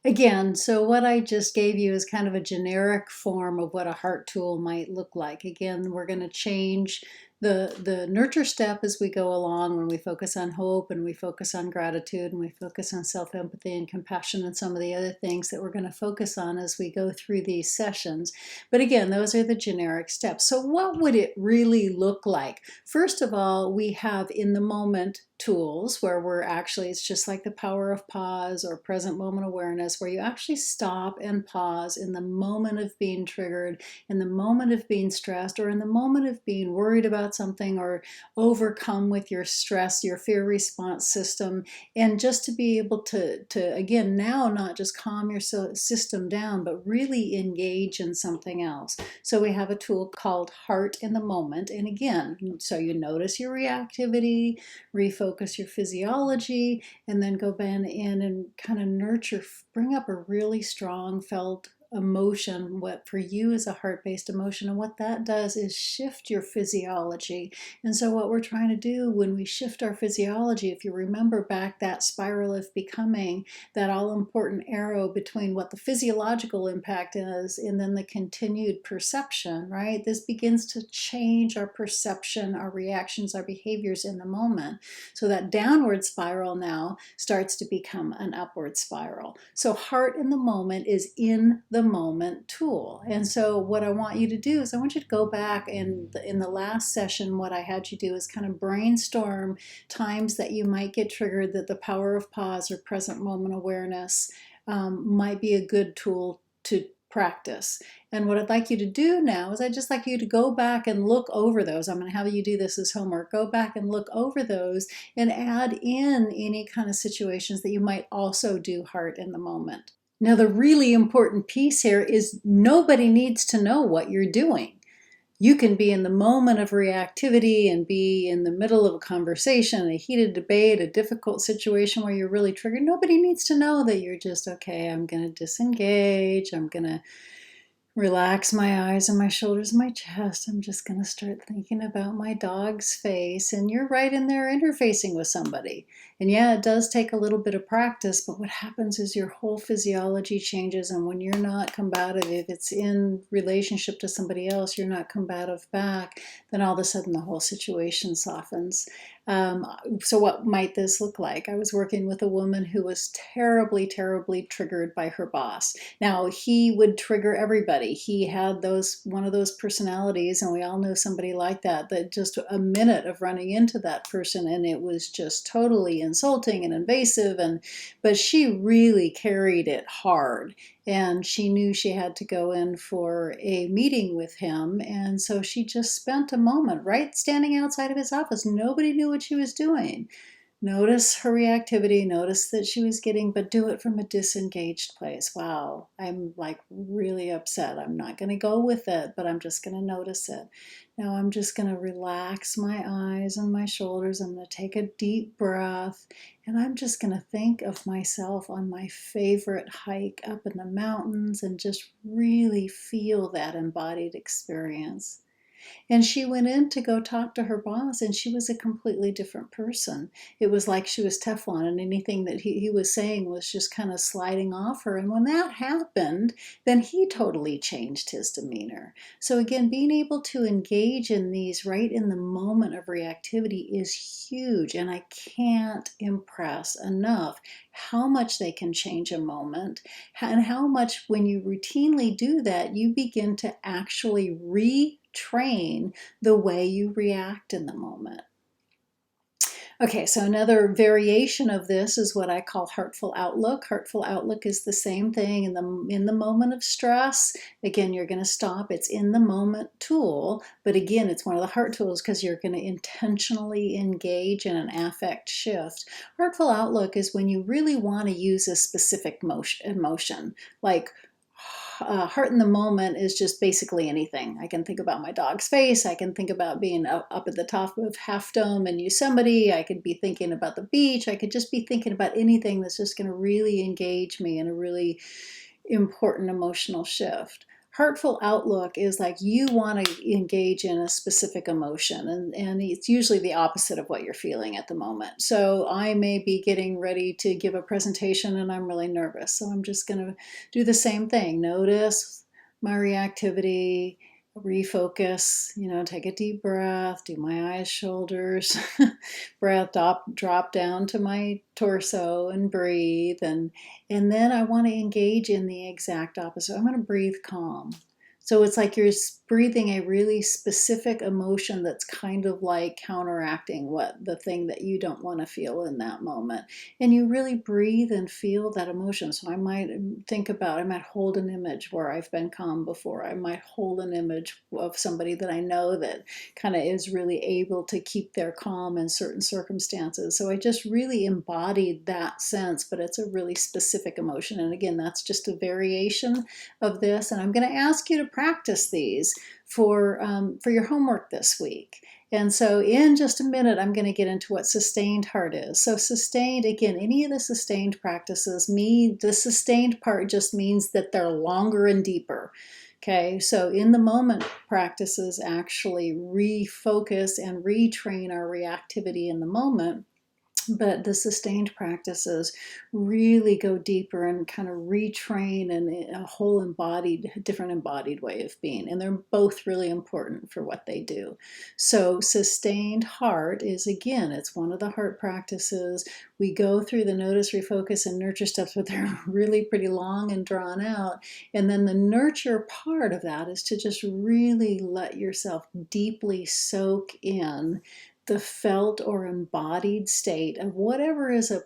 Again, so what I just gave you is kind of a generic form of what a heart tool might look like. Again, we're going to change the nurture step as we go along, when we focus on hope and we focus on gratitude and we focus on self-empathy and compassion and some of the other things that we're going to focus on as we go through these sessions. But again, those are the generic steps. So what would it really look like? First of all, we have in the moment tools where it's just like the power of pause or present moment awareness, where you actually stop and pause in the moment of being triggered, in the moment of being stressed, or in the moment of being worried about about something or overcome with your stress, your fear response system, and just to be able to again, now not just calm your system down, but really engage in something else. So we have a tool called Heart in the Moment. And again, so you notice your reactivity, refocus your physiology, and then go back in and kind of nurture, bring up a really strong felt emotion, what for you is a heart-based emotion. And what that does is shift your physiology. And so what we're trying to do when we shift our physiology, if you remember back that spiral of becoming, that all-important arrow between what the physiological impact is and then the continued perception, right? This begins to change our perception, our reactions, our behaviors in the moment. So that downward spiral now starts to become an upward spiral. So Heart in the Moment is in the moment tool. And so what I want you to do is I want you to go back and in the last session, what I had you do is kind of brainstorm times that you might get triggered, that the power of pause or present moment awareness might be a good tool to practice. And what I'd like you to do now is I'd just like you to go back and look over those. I'm going to have you do this as homework. Go back and look over those and add in any kind of situations that you might also do Heart in the Moment. Now, the really important piece here is nobody needs to know what you're doing. You can be in the moment of reactivity and be in the middle of a conversation, a heated debate, a difficult situation where you're really triggered. Nobody needs to know that you're just, okay, I'm going to disengage. I'm going to relax my eyes and my shoulders and my chest. I'm just going to start thinking about my dog's face. And you're right in there interfacing with somebody. And yeah, it does take a little bit of practice, but what happens is your whole physiology changes. And when you're not combative, if it's in relationship to somebody else, you're not combative back, then all of a sudden the whole situation softens. So what might this look like? I was working with a woman who was terribly, terribly triggered by her boss. Now, he would trigger everybody. He had one of those personalities, and we all know somebody like that, that just a minute of running into that person, and it was just totally insulting and invasive. But she really carried it hard. And she knew she had to go in for a meeting with him. And so she just spent a moment right standing outside of his office. Nobody knew what she was doing. Notice her reactivity, notice that she was but do it from a disengaged place. Wow, I'm like really upset. I'm not going to go with it, but I'm just going to notice it. Now I'm just going to relax my eyes and my shoulders. I'm going to take a deep breath, and I'm just going to think of myself on my favorite hike up in the mountains and just really feel that embodied experience. And she went in to go talk to her boss, and she was a completely different person. It was like she was Teflon, and anything that he was saying was just kind of sliding off her. And when that happened, then he totally changed his demeanor. So again, being able to engage in these right in the moment of reactivity is huge. And I can't impress enough how much they can change a moment, and how much when you routinely do that, you begin to actually retrain the way you react in the moment. Okay, so another variation of this is what I call Heartful Outlook. Heartful Outlook is the same thing in the moment of stress. Again, you're going to stop. It's in the moment tool, but again, it's one of the heart tools because you're going to intentionally engage in an affect shift. Heartful Outlook is when you really want to use a specific emotion, like Heart in the Moment is just basically anything. I can think about my dog's face. I can think about being up at the top of Half Dome in Yosemite. I could be thinking about the beach. I could just be thinking about anything that's just going to really engage me in a really important emotional shift. Heartful Outlook is like you want to engage in a specific emotion, and it's usually the opposite of what you're feeling at the moment. So I may be getting ready to give a presentation and I'm really nervous. So I'm just going to do the same thing. Notice my reactivity, refocus, take a deep breath, do my eyes, shoulders, breath drop down to my torso and breathe. And then I want to engage in the exact opposite. I'm going to breathe calm. So it's like you're breathing a really specific emotion that's kind of like counteracting what the thing that you don't want to feel in that moment. And you really breathe and feel that emotion. So I might I might hold an image where I've been calm before. I might hold an image of somebody that I know that kind of is really able to keep their calm in certain circumstances. So I just really embodied that sense, but it's a really specific emotion. And again, that's just a variation of this. And I'm going to ask you to practice these for your homework this week. And so in just a minute, I'm going to get into what sustained heart is. So sustained, again, any of the sustained practices, the sustained part just means that they're longer and deeper. Okay, so in the moment practices actually refocus and retrain our reactivity in the moment. But the sustained practices really go deeper and kind of retrain in a whole different embodied way of being. And they're both really important for what they do. So sustained heart is, again, it's one of the heart practices. We go through the notice, refocus, and nurture steps, but they're really pretty long and drawn out. And then the nurture part of that is to just really let yourself deeply soak in the felt or embodied state of whatever is a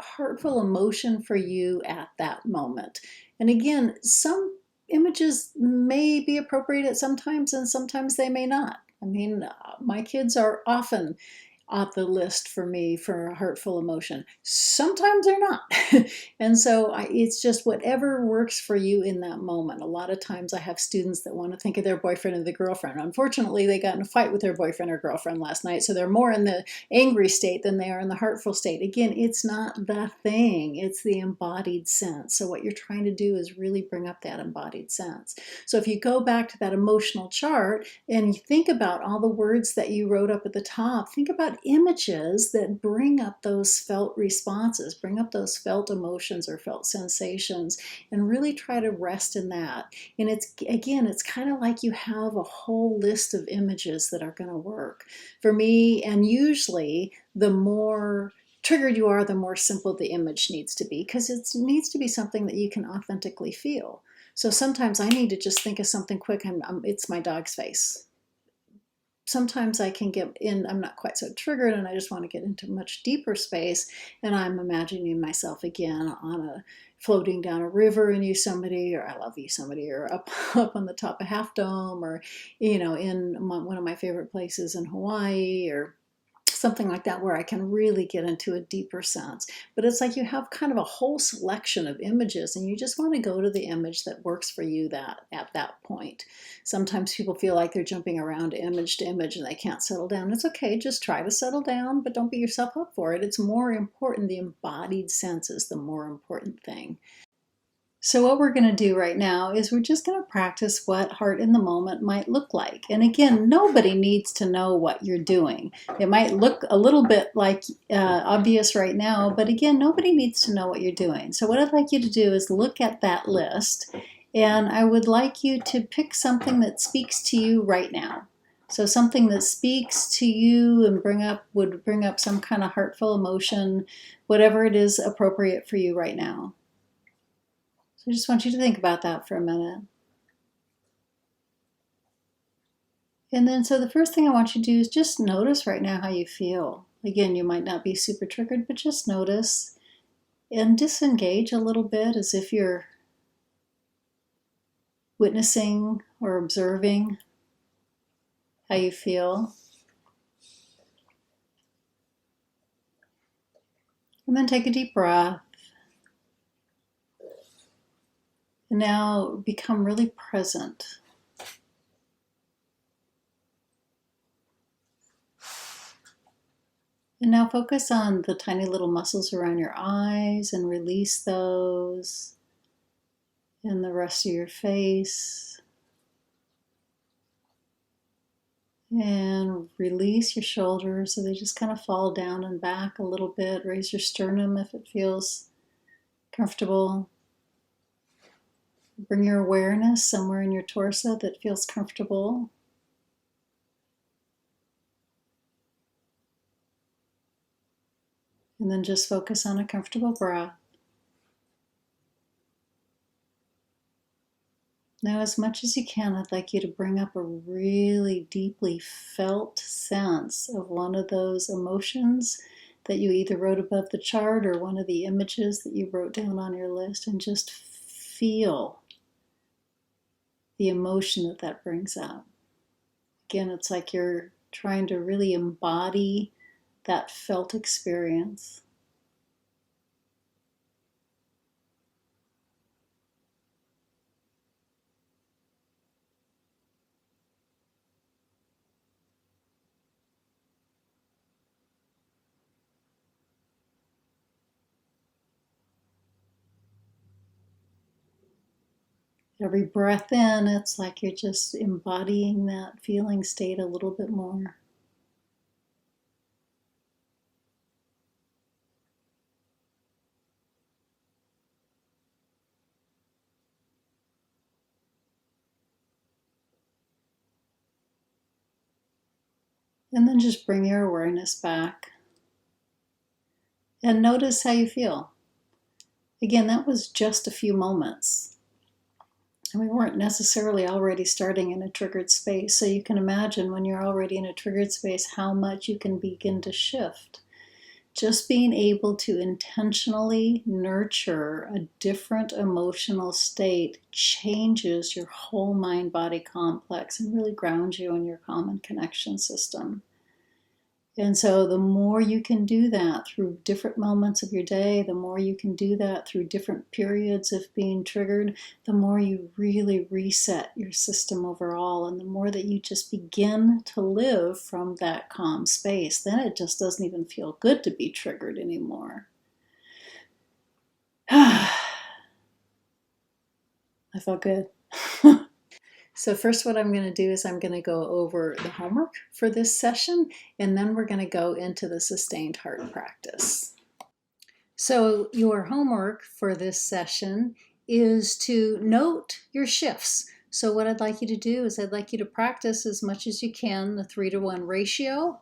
heartful emotion for you at that moment. And again, some images may be appropriate at sometimes and sometimes they may not. I mean, my kids are often off the list for me for a hurtful emotion. Sometimes they're not. And so it's just whatever works for you in that moment. A lot of times I have students that want to think of their boyfriend or the girlfriend. Unfortunately, they got in a fight with their boyfriend or girlfriend last night, so they're more in the angry state than they are in the heartful state. Again, it's not the thing, it's the embodied sense. So what you're trying to do is really bring up that embodied sense. So if you go back to that emotional chart and you think about all the words that you wrote up at the top, think about images that bring up those felt responses, bring up those felt emotions or felt sensations, and really try to rest in that. And it's kind of like you have a whole list of images that are going to work. For me, and usually the more triggered you are, the more simple the image needs to be, because it needs to be something that you can authentically feel. So sometimes I need to just think of something quick, and it's my dog's face. Sometimes I can get in, I'm not quite so triggered and I just want to get into much deeper space, and I'm imagining myself again floating down a river and you somebody, or I love you somebody, or up on the top of Half Dome, or in one of my favorite places in Hawaii, or something like that, where I can really get into a deeper sense. But it's like you have kind of a whole selection of images and you just want to go to the image that works for you at that point. Sometimes people feel like they're jumping around to image and they can't settle down. It's okay, just try to settle down, but don't beat yourself up for it. It's more important, the embodied sense is the more important thing. So what we're going to do right now is we're just going to practice what heart in the moment might look like. And again, nobody needs to know what you're doing. It might look a little bit like obvious right now, but again, nobody needs to know what you're doing. So what I'd like you to do is look at that list, and I would like you to pick something that speaks to you right now. So something that speaks to you and would bring up some kind of heartful emotion, whatever it is appropriate for you right now. So I just want you to think about that for a minute. And then, so the first thing I want you to do is just notice right now how you feel. Again, you might not be super triggered, but just notice and disengage a little bit as if you're witnessing or observing how you feel. And then take a deep breath. And now become really present. And now focus on the tiny little muscles around your eyes and release those, and the rest of your face. And release your shoulders so they just kind of fall down and back a little bit. Raise your sternum if it feels comfortable. Bring your awareness somewhere in your torso that feels comfortable. And then just focus on a comfortable breath. Now, as much as you can, I'd like you to bring up a really deeply felt sense of one of those emotions that you either wrote above the chart or one of the images that you wrote down on your list, and just feel the emotion that that brings up. Again, it's like you're trying to really embody that felt experience. Every breath in, it's like you're just embodying that feeling state a little bit more. And then just bring your awareness back and notice how you feel. Again, that was just a few moments. And we weren't necessarily already starting in a triggered space. So you can imagine when you're already in a triggered space how much you can begin to shift. Just being able to intentionally nurture a different emotional state changes your whole mind-body complex and really grounds you in your common connection system. And so the more you can do that through different moments of your day, the more you can do that through different periods of being triggered, the more you really reset your system overall, and the more that you just begin to live from that calm space. Then it just doesn't even feel good to be triggered anymore. I felt good. So first what I'm going to do is I'm going to go over the homework for this session, and then we're going to go into the sustained heart practice. So your homework for this session is to note your shifts. So what I'd like you to do is I'd like you to practice as much as you can the 3-to-1 ratio,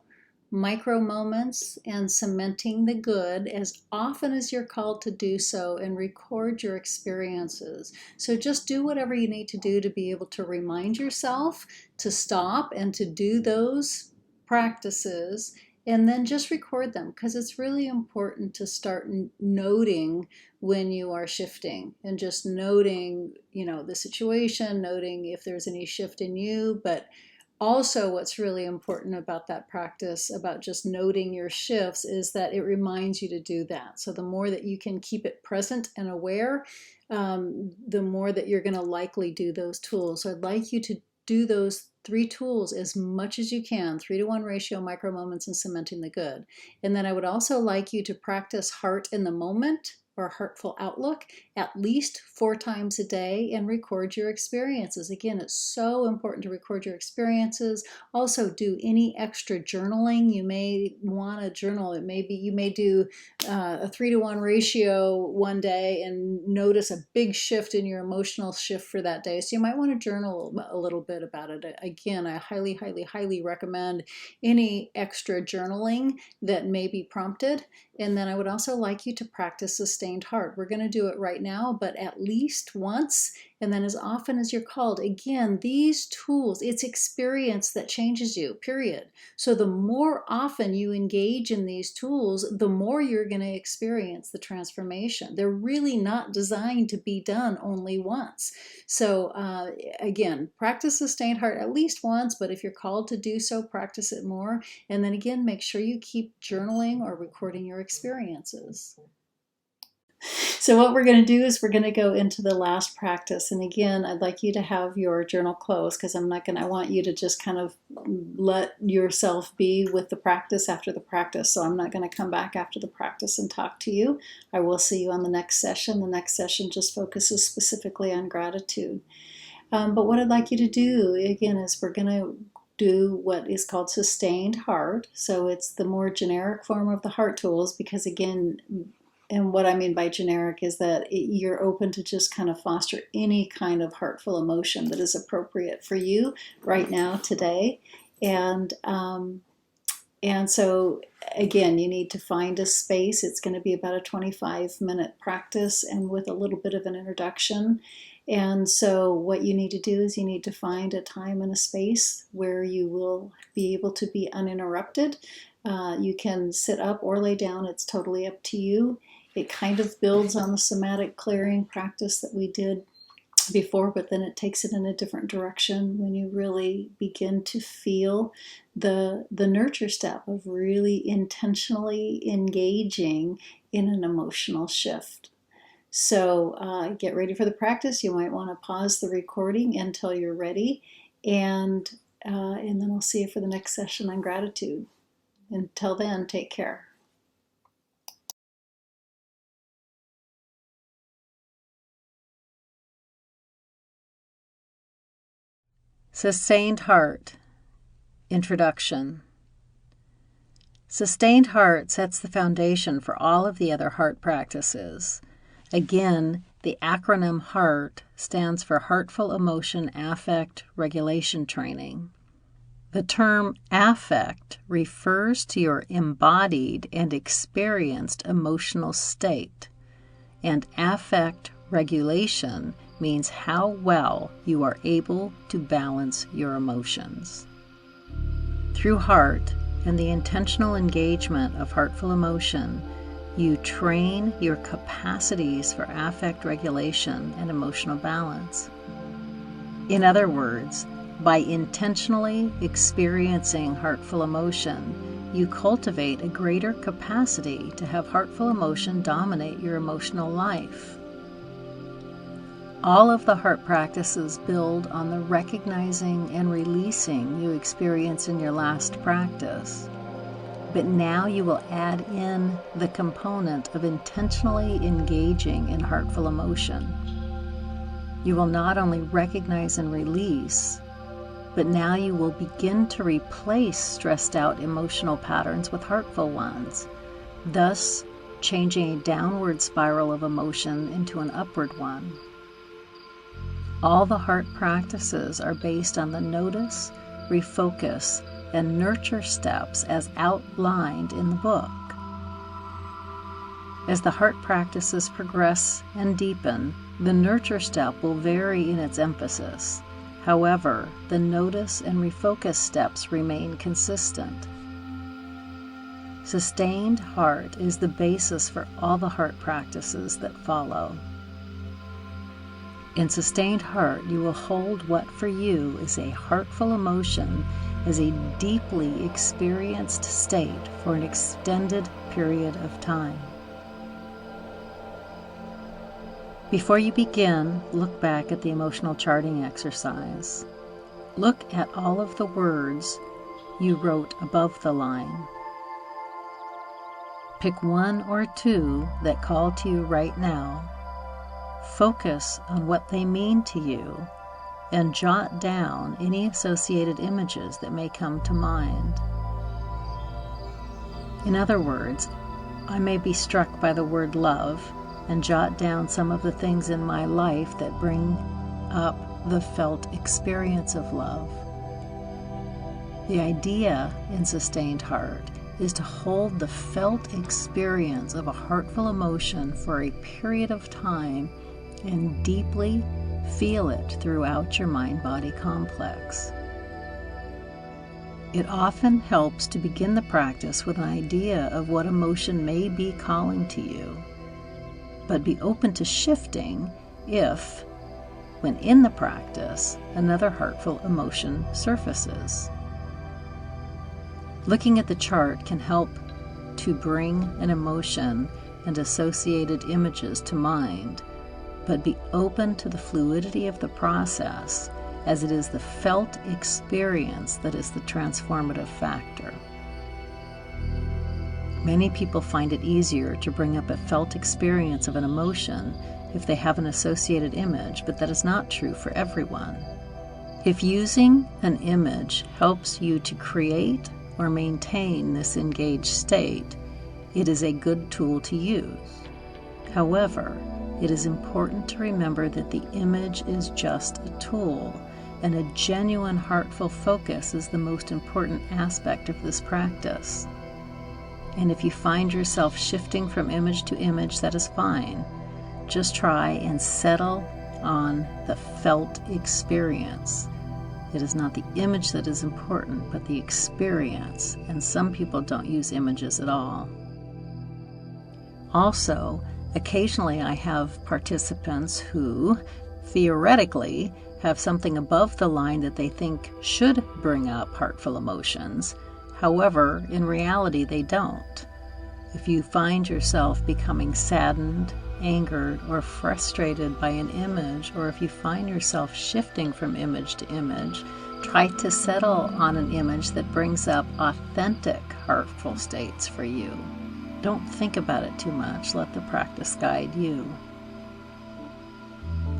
micro moments, and cementing the good as often as you're called to do so, and record your experiences. So just do whatever you need to do to be able to remind yourself to stop and to do those practices, and then just record them, because it's really important to start noting when you are shifting and just noting, the situation, noting if there's any shift in you. But also, what's really important about that practice, about just noting your shifts, is that it reminds you to do that. So the more that you can keep it present and aware, the more that you're going to likely do those tools. So I'd like you to do those 3 tools as much as you can: 3-to-1 ratio, micro moments, and cementing the good. And then I would also like you to practice heart in the moment, or heartful outlook, at least 4 times a day, and record your experiences. Again, it's so important to record your experiences. Also, do any extra journaling. You may want to journal. It may be, you may do a 3-to-1 ratio one day and notice a big shift in your emotional shift for that day. So you might want to journal a little bit about it. Again, I highly, highly, highly recommend any extra journaling that may be prompted. And then I would also like you to practice sustained heart. We're going to do it right now, but at least once, and then as often as you're called. Again, these tools, it's experience that changes you, period. So the more often you engage in these tools, the more you're going to experience the transformation. They're really not designed to be done only once. So again, practice sustained heart at least once, but if you're called to do so, practice it more. And then again, make sure you keep journaling or recording your experiences. So what we're going to do is we're going to go into the last practice. And again, I'd like you to have your journal closed, because I want you to just kind of let yourself be with the practice after the practice. So I'm not going to come back after the practice and talk to you. I will see you on the next session. The next session just focuses specifically on gratitude. But what I'd like you to do, again, is we're going to do what is called sustained heart. So it's the more generic form of the heart tools, because again, and what I mean by generic is that you're open to just kind of foster any kind of heartful emotion that is appropriate for you right now, today. And so again, you need to find a space. It's going to be about a 25-minute practice, and with a little bit of an introduction. And so what you need to do is you need to find a time and a space where you will be able to be uninterrupted. You can sit up or lay down. It's totally up to you. It kind of builds on the somatic clearing practice that we did before, but then it takes it in a different direction when you really begin to feel the nurture step of really intentionally engaging in an emotional shift. So get ready for the practice. You might want to pause the recording until you're ready, and then I'll see you for the next session on gratitude. Until then, take care. Sustained Heart. Introduction. Sustained Heart sets the foundation for all of the other heart practices. Again, the acronym HEART stands for Heartful Emotion Affect Regulation Training. The term affect refers to your embodied and experienced emotional state, and affect regulation means how well you are able to balance your emotions. Through HEART and the intentional engagement of heartful emotion, you train your capacities for affect regulation and emotional balance. In other words, by intentionally experiencing heartful emotion, you cultivate a greater capacity to have heartful emotion dominate your emotional life. All of the heart practices build on the recognizing and releasing you experienced in your last practice. But now you will add in the component of intentionally engaging in heartful emotion. You will not only recognize and release, but now you will begin to replace stressed out emotional patterns with heartful ones, thus changing a downward spiral of emotion into an upward one. All the heart practices are based on the notice, refocus, and nurture steps as outlined in the book. As the heart practices progress and deepen, the nurture step will vary in its emphasis. However, the notice and refocus steps remain consistent. Sustained heart is the basis for all the heart practices that follow. In sustained heart, you will hold what for you is a heartful emotion as a deeply experienced state for an extended period of time. Before you begin, look back at the emotional charting exercise. Look at all of the words you wrote above the line. Pick one or two that call to you right now. Focus on what they mean to you and jot down any associated images that may come to mind. In other words, I may be struck by the word love and jot down some of the things in my life that bring up the felt experience of love. The idea in Sustained Heart is to hold the felt experience of a heartful emotion for a period of time and deeply feel it throughout your mind-body complex. It often helps to begin the practice with an idea of what emotion may be calling to you, but be open to shifting if, when in the practice, another heartful emotion surfaces. Looking at the chart can help to bring an emotion and associated images to mind, but be open to the fluidity of the process, as it is the felt experience that is the transformative factor. Many people find it easier to bring up a felt experience of an emotion if they have an associated image, but that is not true for everyone. If using an image helps you to create or maintain this engaged state, it is a good tool to use. However, it is important to remember that the image is just a tool, and a genuine heartful focus is the most important aspect of this practice. And if you find yourself shifting from image to image, that is fine. Just try and settle on the felt experience. It is not the image that is important, but the experience, and some people don't use images at all. Also, occasionally I have participants who, theoretically, have something above the line that they think should bring up heartful emotions. However, in reality, they don't. If you find yourself becoming saddened, angered, or frustrated by an image, or if you find yourself shifting from image to image, try to settle on an image that brings up authentic heartful states for you. Don't think about it too much. Let the practice guide you.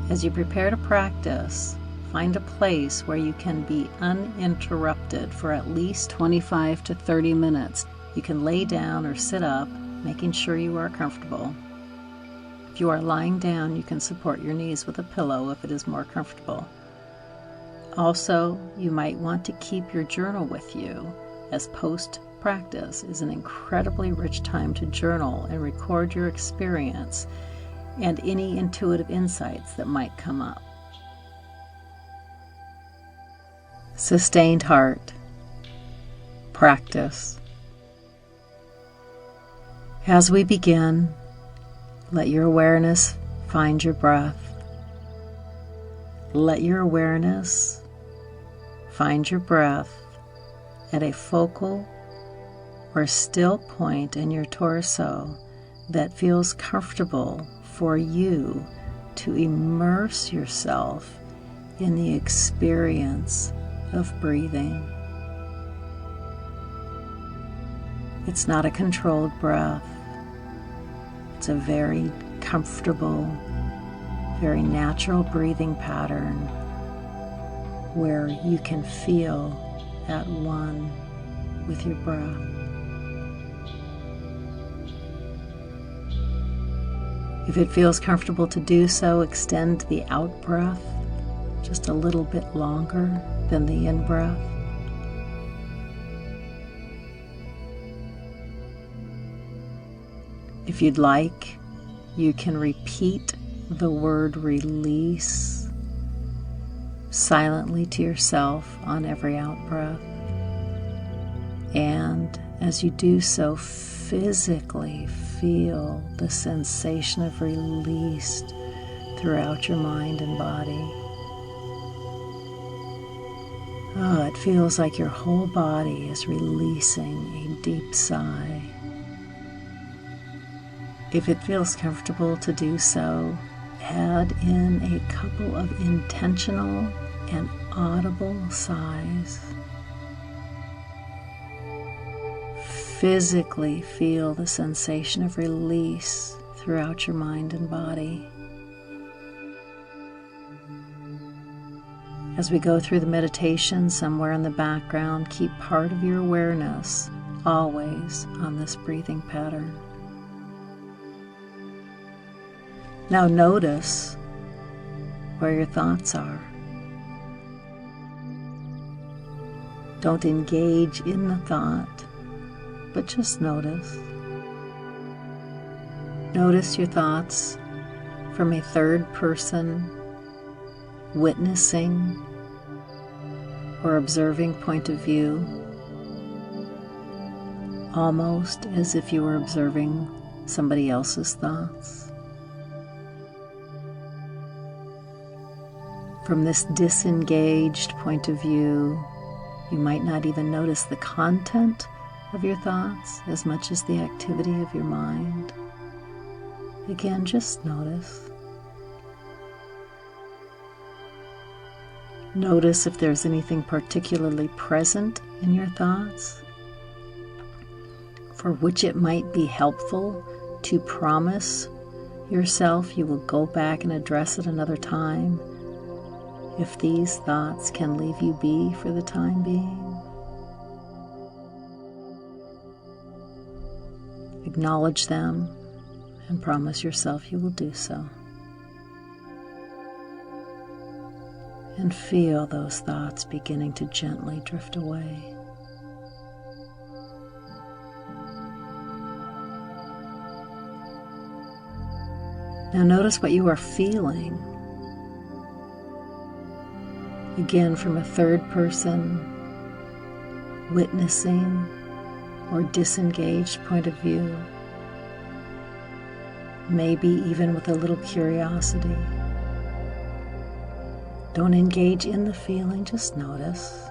As you prepare to practice, find a place where you can be uninterrupted for at least 25 to 30 minutes. You can lay down or sit up, making sure you are comfortable. If you are lying down, you can support your knees with a pillow if it is more comfortable. Also, you might want to keep your journal with you, as post-practice is an incredibly rich time to journal and record your experience and any intuitive insights that might come up. Sustained heart. Practice. As we begin, let your awareness find your breath. Let your awareness find your breath at a focal or still point in your torso that feels comfortable for you to immerse yourself in the experience of breathing. It's not a controlled breath. It's a very comfortable, very natural breathing pattern where you can feel at one with your breath. If it feels comfortable to do so, extend the out breath just a little bit longer than the in breath. If you'd like, you can repeat the word release silently to yourself on every out breath. And as you do so, physically feel the sensation of release throughout your mind and body. Oh, it feels like your whole body is releasing a deep sigh. If it feels comfortable to do so, add in a couple of intentional and audible sighs. Physically feel the sensation of release throughout your mind and body. As we go through the meditation, somewhere in the background, keep part of your awareness always on this breathing pattern. Now notice where your thoughts are. Don't engage in the thought, but just notice. Notice your thoughts from a third person, witnessing or observing point of view, almost as if you were observing somebody else's thoughts. From this disengaged point of view, you might not even notice the content of your thoughts as much as the activity of your mind. Again, just notice. Notice if there's anything particularly present in your thoughts for which it might be helpful to promise yourself you will go back and address it another time if these thoughts can leave you be for the time being. Acknowledge them and promise yourself you will do so. And feel those thoughts beginning to gently drift away. Now notice what you are feeling Again, from a third person, witnessing or disengaged point of view, maybe even with a little curiosity. Don't engage in the feeling, just notice.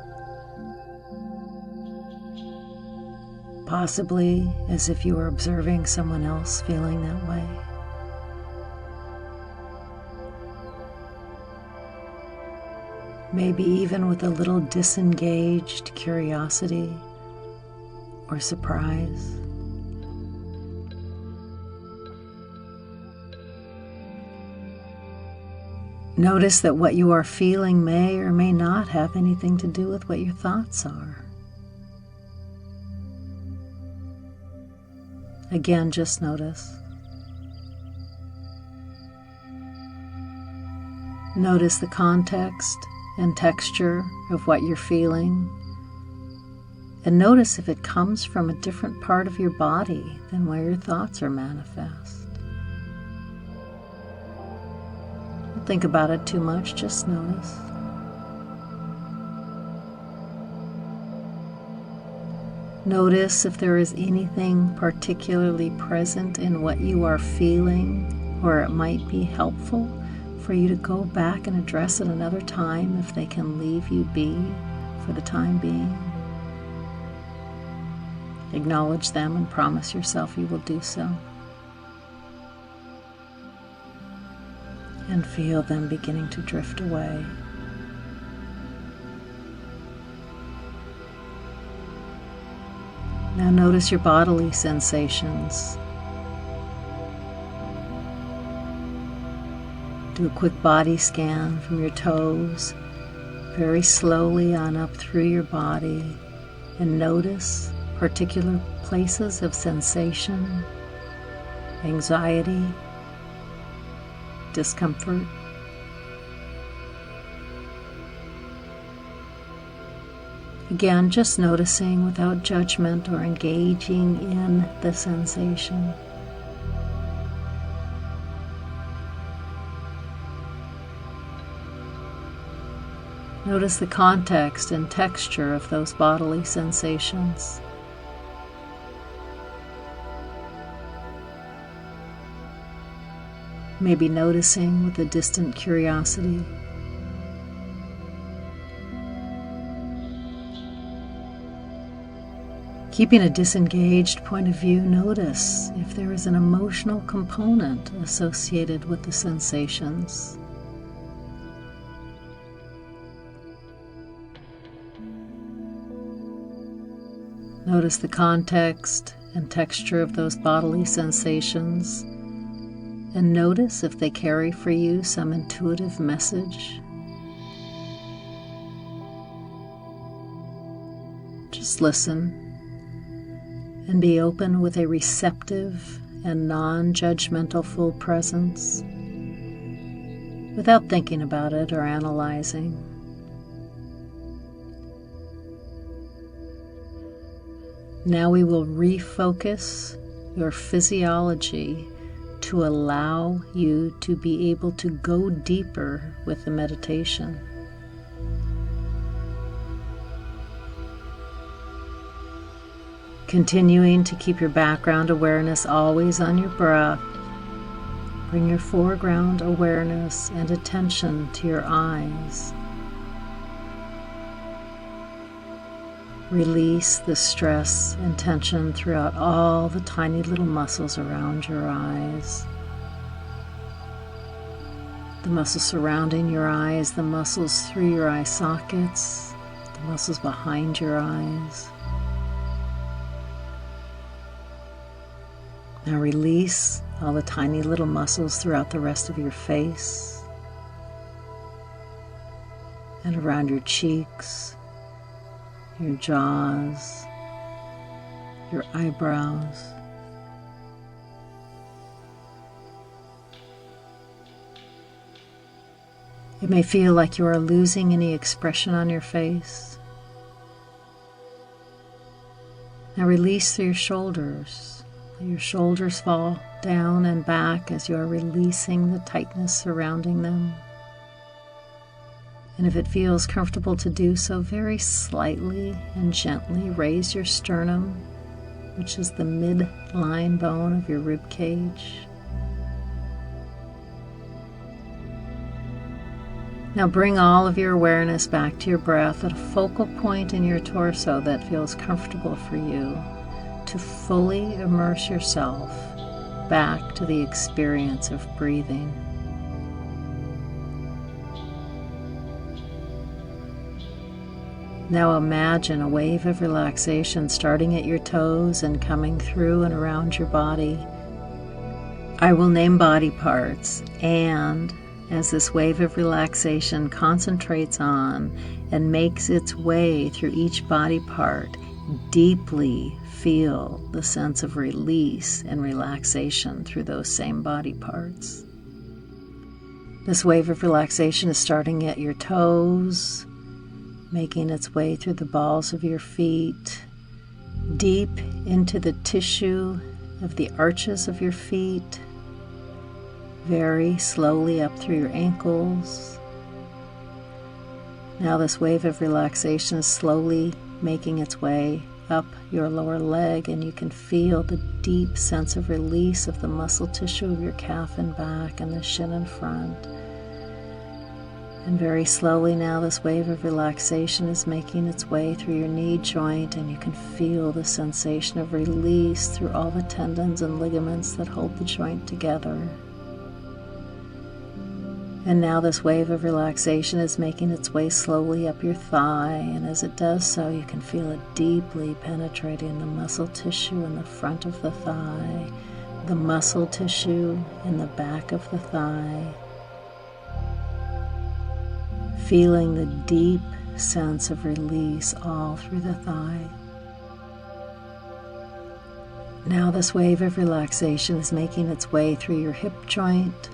Possibly as if you were observing someone else feeling that way. Maybe even with a little disengaged curiosity or surprise. Notice that what you are feeling may or may not have anything to do with what your thoughts are. Again, just notice. Notice the context and texture of what you're feeling, and notice if it comes from a different part of your body than where your thoughts are manifest. Don't think about it too much, just notice. Notice if there is anything particularly present in what you are feeling, or it might be helpful for you to go back and address it another time if they can leave you be for the time being. Acknowledge them and promise yourself you will do so. And feel them beginning to drift away. Now notice your bodily sensations. Do a quick body scan from your toes, very slowly on up through your body, and notice particular places of sensation, anxiety, discomfort. Again, just noticing without judgment or engaging in the sensation. Notice the context and texture of those bodily sensations. Maybe noticing with a distant curiosity. Keeping a disengaged point of view, notice if there is an emotional component associated with the sensations. Notice the context and texture of those bodily sensations, and notice if they carry for you some intuitive message. Just listen and be open with a receptive and non-judgmental full presence without thinking about it or analyzing. Now we will refocus your physiology to allow you to be able to go deeper with the meditation. Continuing to keep your background awareness always on your breath, bring your foreground awareness and attention to your eyes. Release the stress and tension throughout all the tiny little muscles around your eyes. The muscles surrounding your eyes, the muscles through your eye sockets, the muscles behind your eyes. Now release all the tiny little muscles throughout the rest of your face and around your cheeks, your jaws, your eyebrows. It may feel like you are losing any expression on your face. Now release through your shoulders. Let your shoulders fall down and back as you are releasing the tightness surrounding them. And if it feels comfortable to do so, very slightly and gently raise your sternum, which is the midline bone of your rib cage. Now bring all of your awareness back to your breath at a focal point in your torso that feels comfortable for you to fully immerse yourself back to the experience of breathing. Now imagine a wave of relaxation starting at your toes and coming through and around your body. I will name body parts, and as this wave of relaxation concentrates on and makes its way through each body part, deeply feel the sense of release and relaxation through those same body parts. This wave of relaxation is starting at your toes, making its way through the balls of your feet, deep into the tissue of the arches of your feet, very slowly up through your ankles. Now this wave of relaxation is slowly making its way up your lower leg, and you can feel the deep sense of release of the muscle tissue of your calf and back and the shin and front. And very slowly now this wave of relaxation is making its way through your knee joint, and you can feel the sensation of release through all the tendons and ligaments that hold the joint together. And now this wave of relaxation is making its way slowly up your thigh, and as it does so, you can feel it deeply penetrating the muscle tissue in the front of the thigh, the muscle tissue in the back of the thigh, feeling the deep sense of release all through the thigh. Now this wave of relaxation is making its way through your hip joint.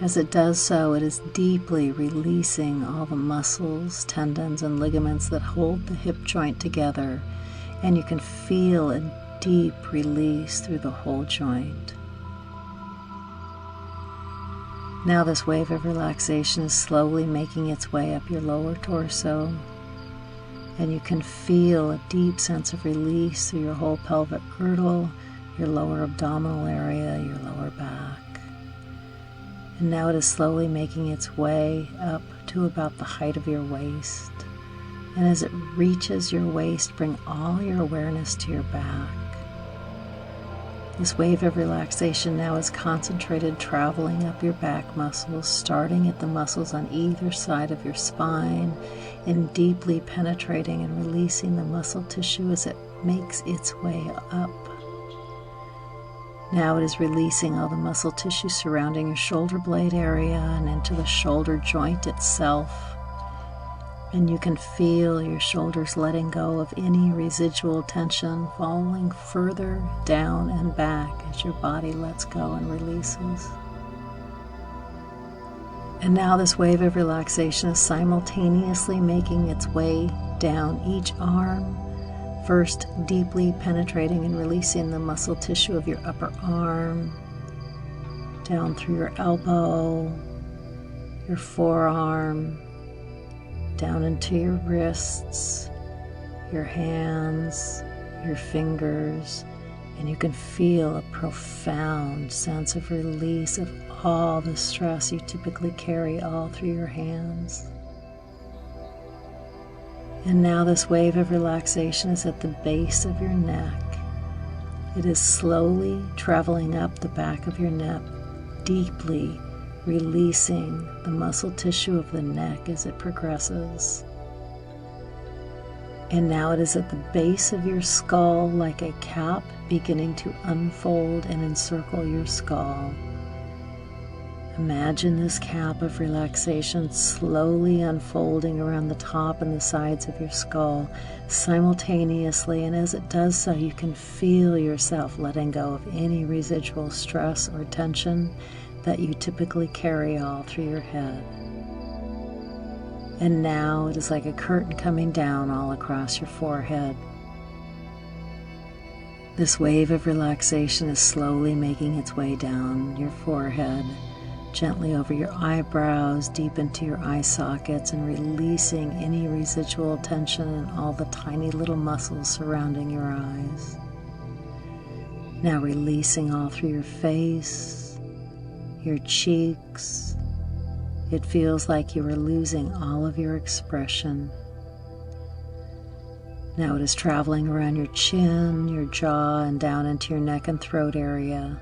As it does so, it is deeply releasing all the muscles, tendons, and ligaments that hold the hip joint together, and you can feel a deep release through the whole joint. Now this wave of relaxation is slowly making its way up your lower torso, and you can feel a deep sense of release through your whole pelvic girdle, your lower abdominal area, your lower back. And now it is slowly making its way up to about the height of your waist. And as it reaches your waist, bring all your awareness to your back. This wave of relaxation now is concentrated, traveling up your back muscles, starting at the muscles on either side of your spine, and deeply penetrating and releasing the muscle tissue as it makes its way up. Now it is releasing all the muscle tissue surrounding your shoulder blade area and into the shoulder joint itself. And you can feel your shoulders letting go of any residual tension, falling further down and back as your body lets go and releases. And now this wave of relaxation is simultaneously making its way down each arm, first deeply penetrating and releasing the muscle tissue of your upper arm, down through your elbow, your forearm, down into your wrists, your hands, your fingers, and you can feel a profound sense of release of all the stress you typically carry all through your hands. And now this wave of relaxation is at the base of your neck. It is slowly traveling up the back of your neck, deeply releasing the muscle tissue of the neck as it progresses. And now it is at the base of your skull, like a cap beginning to unfold and encircle your skull. Imagine this cap of relaxation slowly unfolding around the top and the sides of your skull simultaneously, and as it does so, you can feel yourself letting go of any residual stress or tension that you typically carry all through your head. And now it is like a curtain coming down all across your forehead. This wave of relaxation is slowly making its way down your forehead, gently over your eyebrows, deep into your eye sockets, and releasing any residual tension in all the tiny little muscles surrounding your eyes. Now releasing all through your face, your cheeks. It feels like you are losing all of your expression. Now it is traveling around your chin, your jaw, and down into your neck and throat area.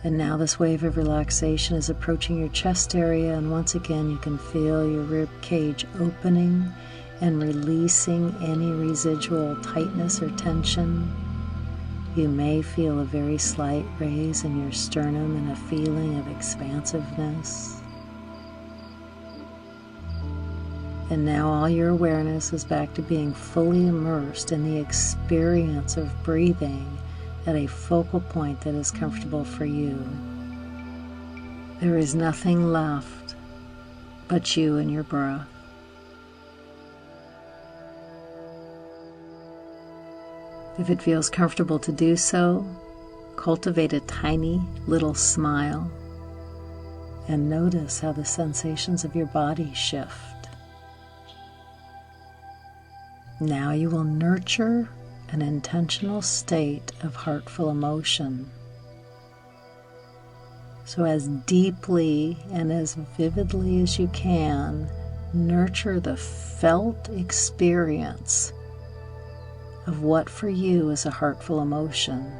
And now this wave of relaxation is approaching your chest area, and once again you can feel your rib cage opening and releasing any residual tightness or tension. You may feel a very slight raise in your sternum and a feeling of expansiveness. And now all your awareness is back to being fully immersed in the experience of breathing at a focal point that is comfortable for you. There is nothing left but you and your breath. If it feels comfortable to do so, cultivate a tiny little smile and notice how the sensations of your body shift. Now you will nurture an intentional state of heartful emotion. So as deeply and as vividly as you can, nurture the felt experience of what for you is a heartful emotion.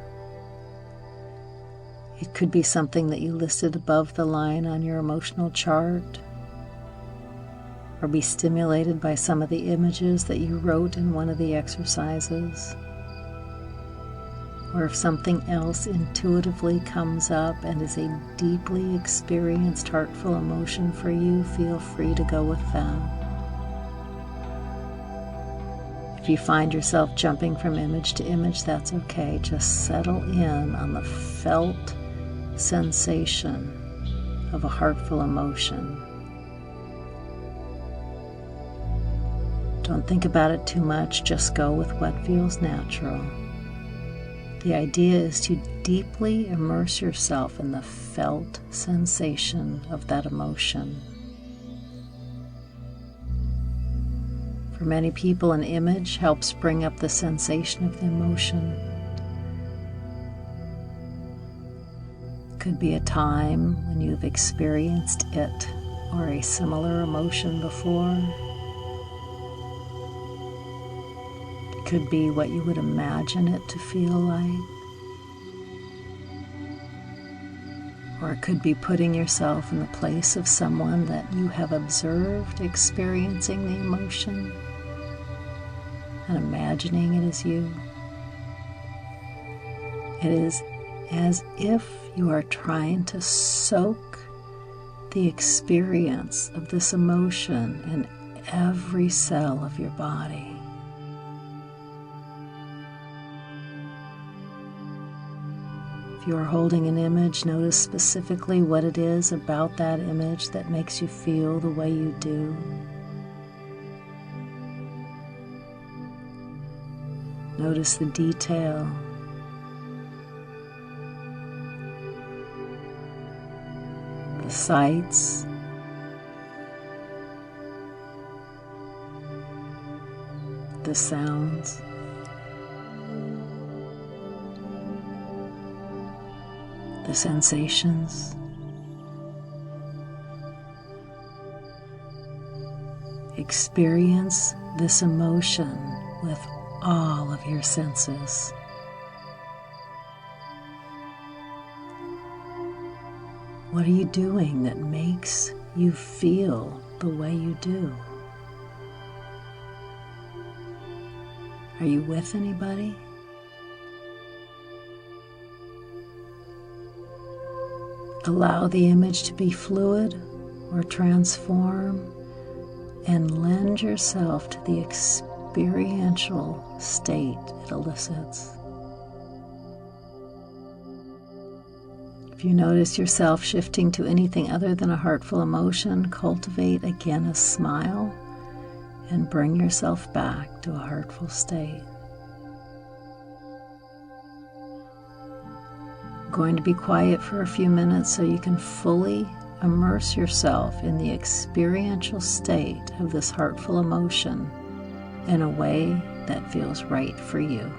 It could be something that you listed above the line on your emotional chart, or be stimulated by some of the images that you wrote in one of the exercises. Or if something else intuitively comes up and is a deeply experienced heartful emotion for you, feel free to go with that. If you find yourself jumping from image to image, that's okay. Just settle in on the felt sensation of a heartful emotion. Don't think about it too much, just go with what feels natural. The idea is to deeply immerse yourself in the felt sensation of that emotion. For many people, an image helps bring up the sensation of the emotion. It could be a time when you've experienced it or a similar emotion before. Could be what you would imagine it to feel like. Or it could be putting yourself in the place of someone that you have observed experiencing the emotion and imagining it as you. It is as if you are trying to soak the experience of this emotion in every cell of your body. If you are holding an image, notice specifically what it is about that image that makes you feel the way you do. Notice the detail. The sights. The sounds. The sensations. Experience this emotion with all of your senses. What are you doing that makes you feel the way you do? Are you with anybody? Allow the image to be fluid or transform and lend yourself to the experiential state it elicits. If you notice yourself shifting to anything other than a heartful emotion, cultivate again a smile and bring yourself back to a heartful state. I'm going to be quiet for a few minutes so you can fully immerse yourself in the experiential state of this heartful emotion in a way that feels right for you.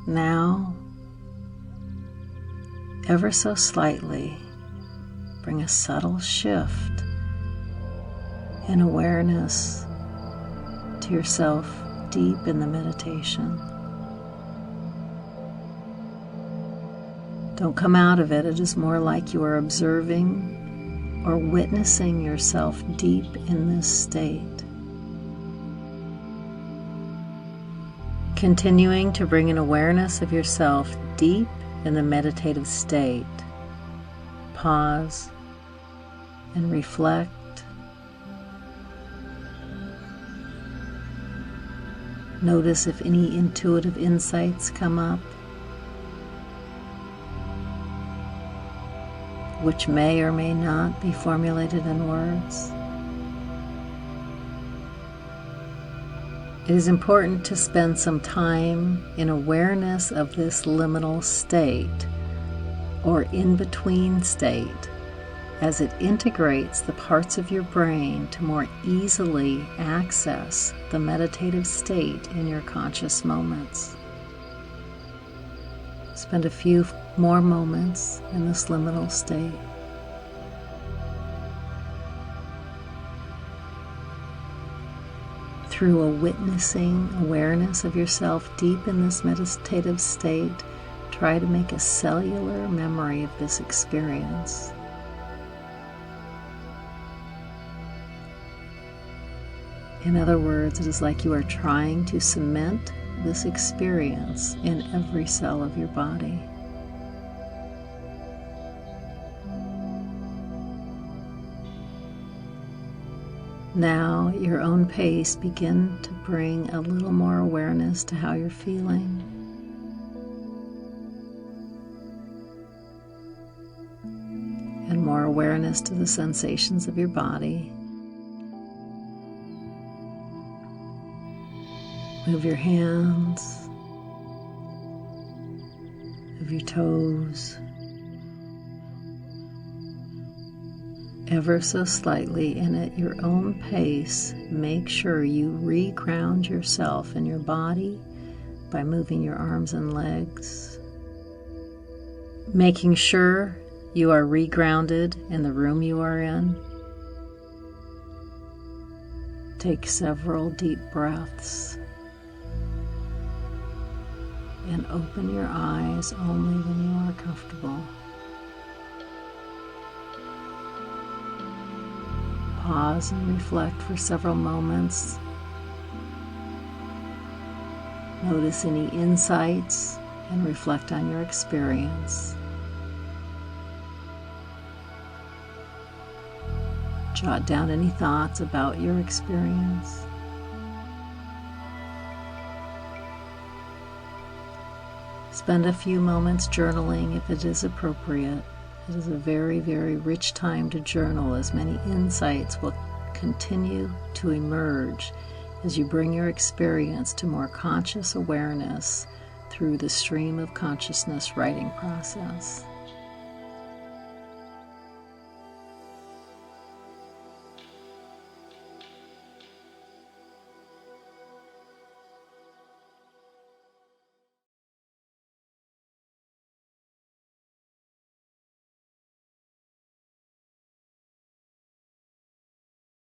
Now, ever so slightly, bring a subtle shift in awareness to yourself deep in the meditation. Don't come out of it. It is more like you are observing or witnessing yourself deep in this state. Continuing to bring an awareness of yourself deep in the meditative state. Pause and reflect. Notice if any intuitive insights come up, which may or may not be formulated in words. It is important to spend some time in awareness of this liminal state or in-between state as it integrates the parts of your brain to more easily access the meditative state in your conscious moments. Spend a few more moments in this liminal state. Through a witnessing awareness of yourself deep in this meditative state, try to make a cellular memory of this experience. In other words, it is like you are trying to cement this experience in every cell of your body. Now, at your own pace, begin to bring a little more awareness to how you're feeling. And more awareness to the sensations of your body. Move your hands, move your toes, ever so slightly, and at your own pace, make sure you re-ground yourself in your body by moving your arms and legs, making sure you are re-grounded in the room you are in. Take several deep breaths and open your eyes only when you are comfortable. Pause and reflect for several moments. Notice any insights and reflect on your experience. Jot down any thoughts about your experience. Spend a few moments journaling if it is appropriate. It is a very, very rich time to journal, as many insights will continue to emerge as you bring your experience to more conscious awareness through the stream of consciousness writing process.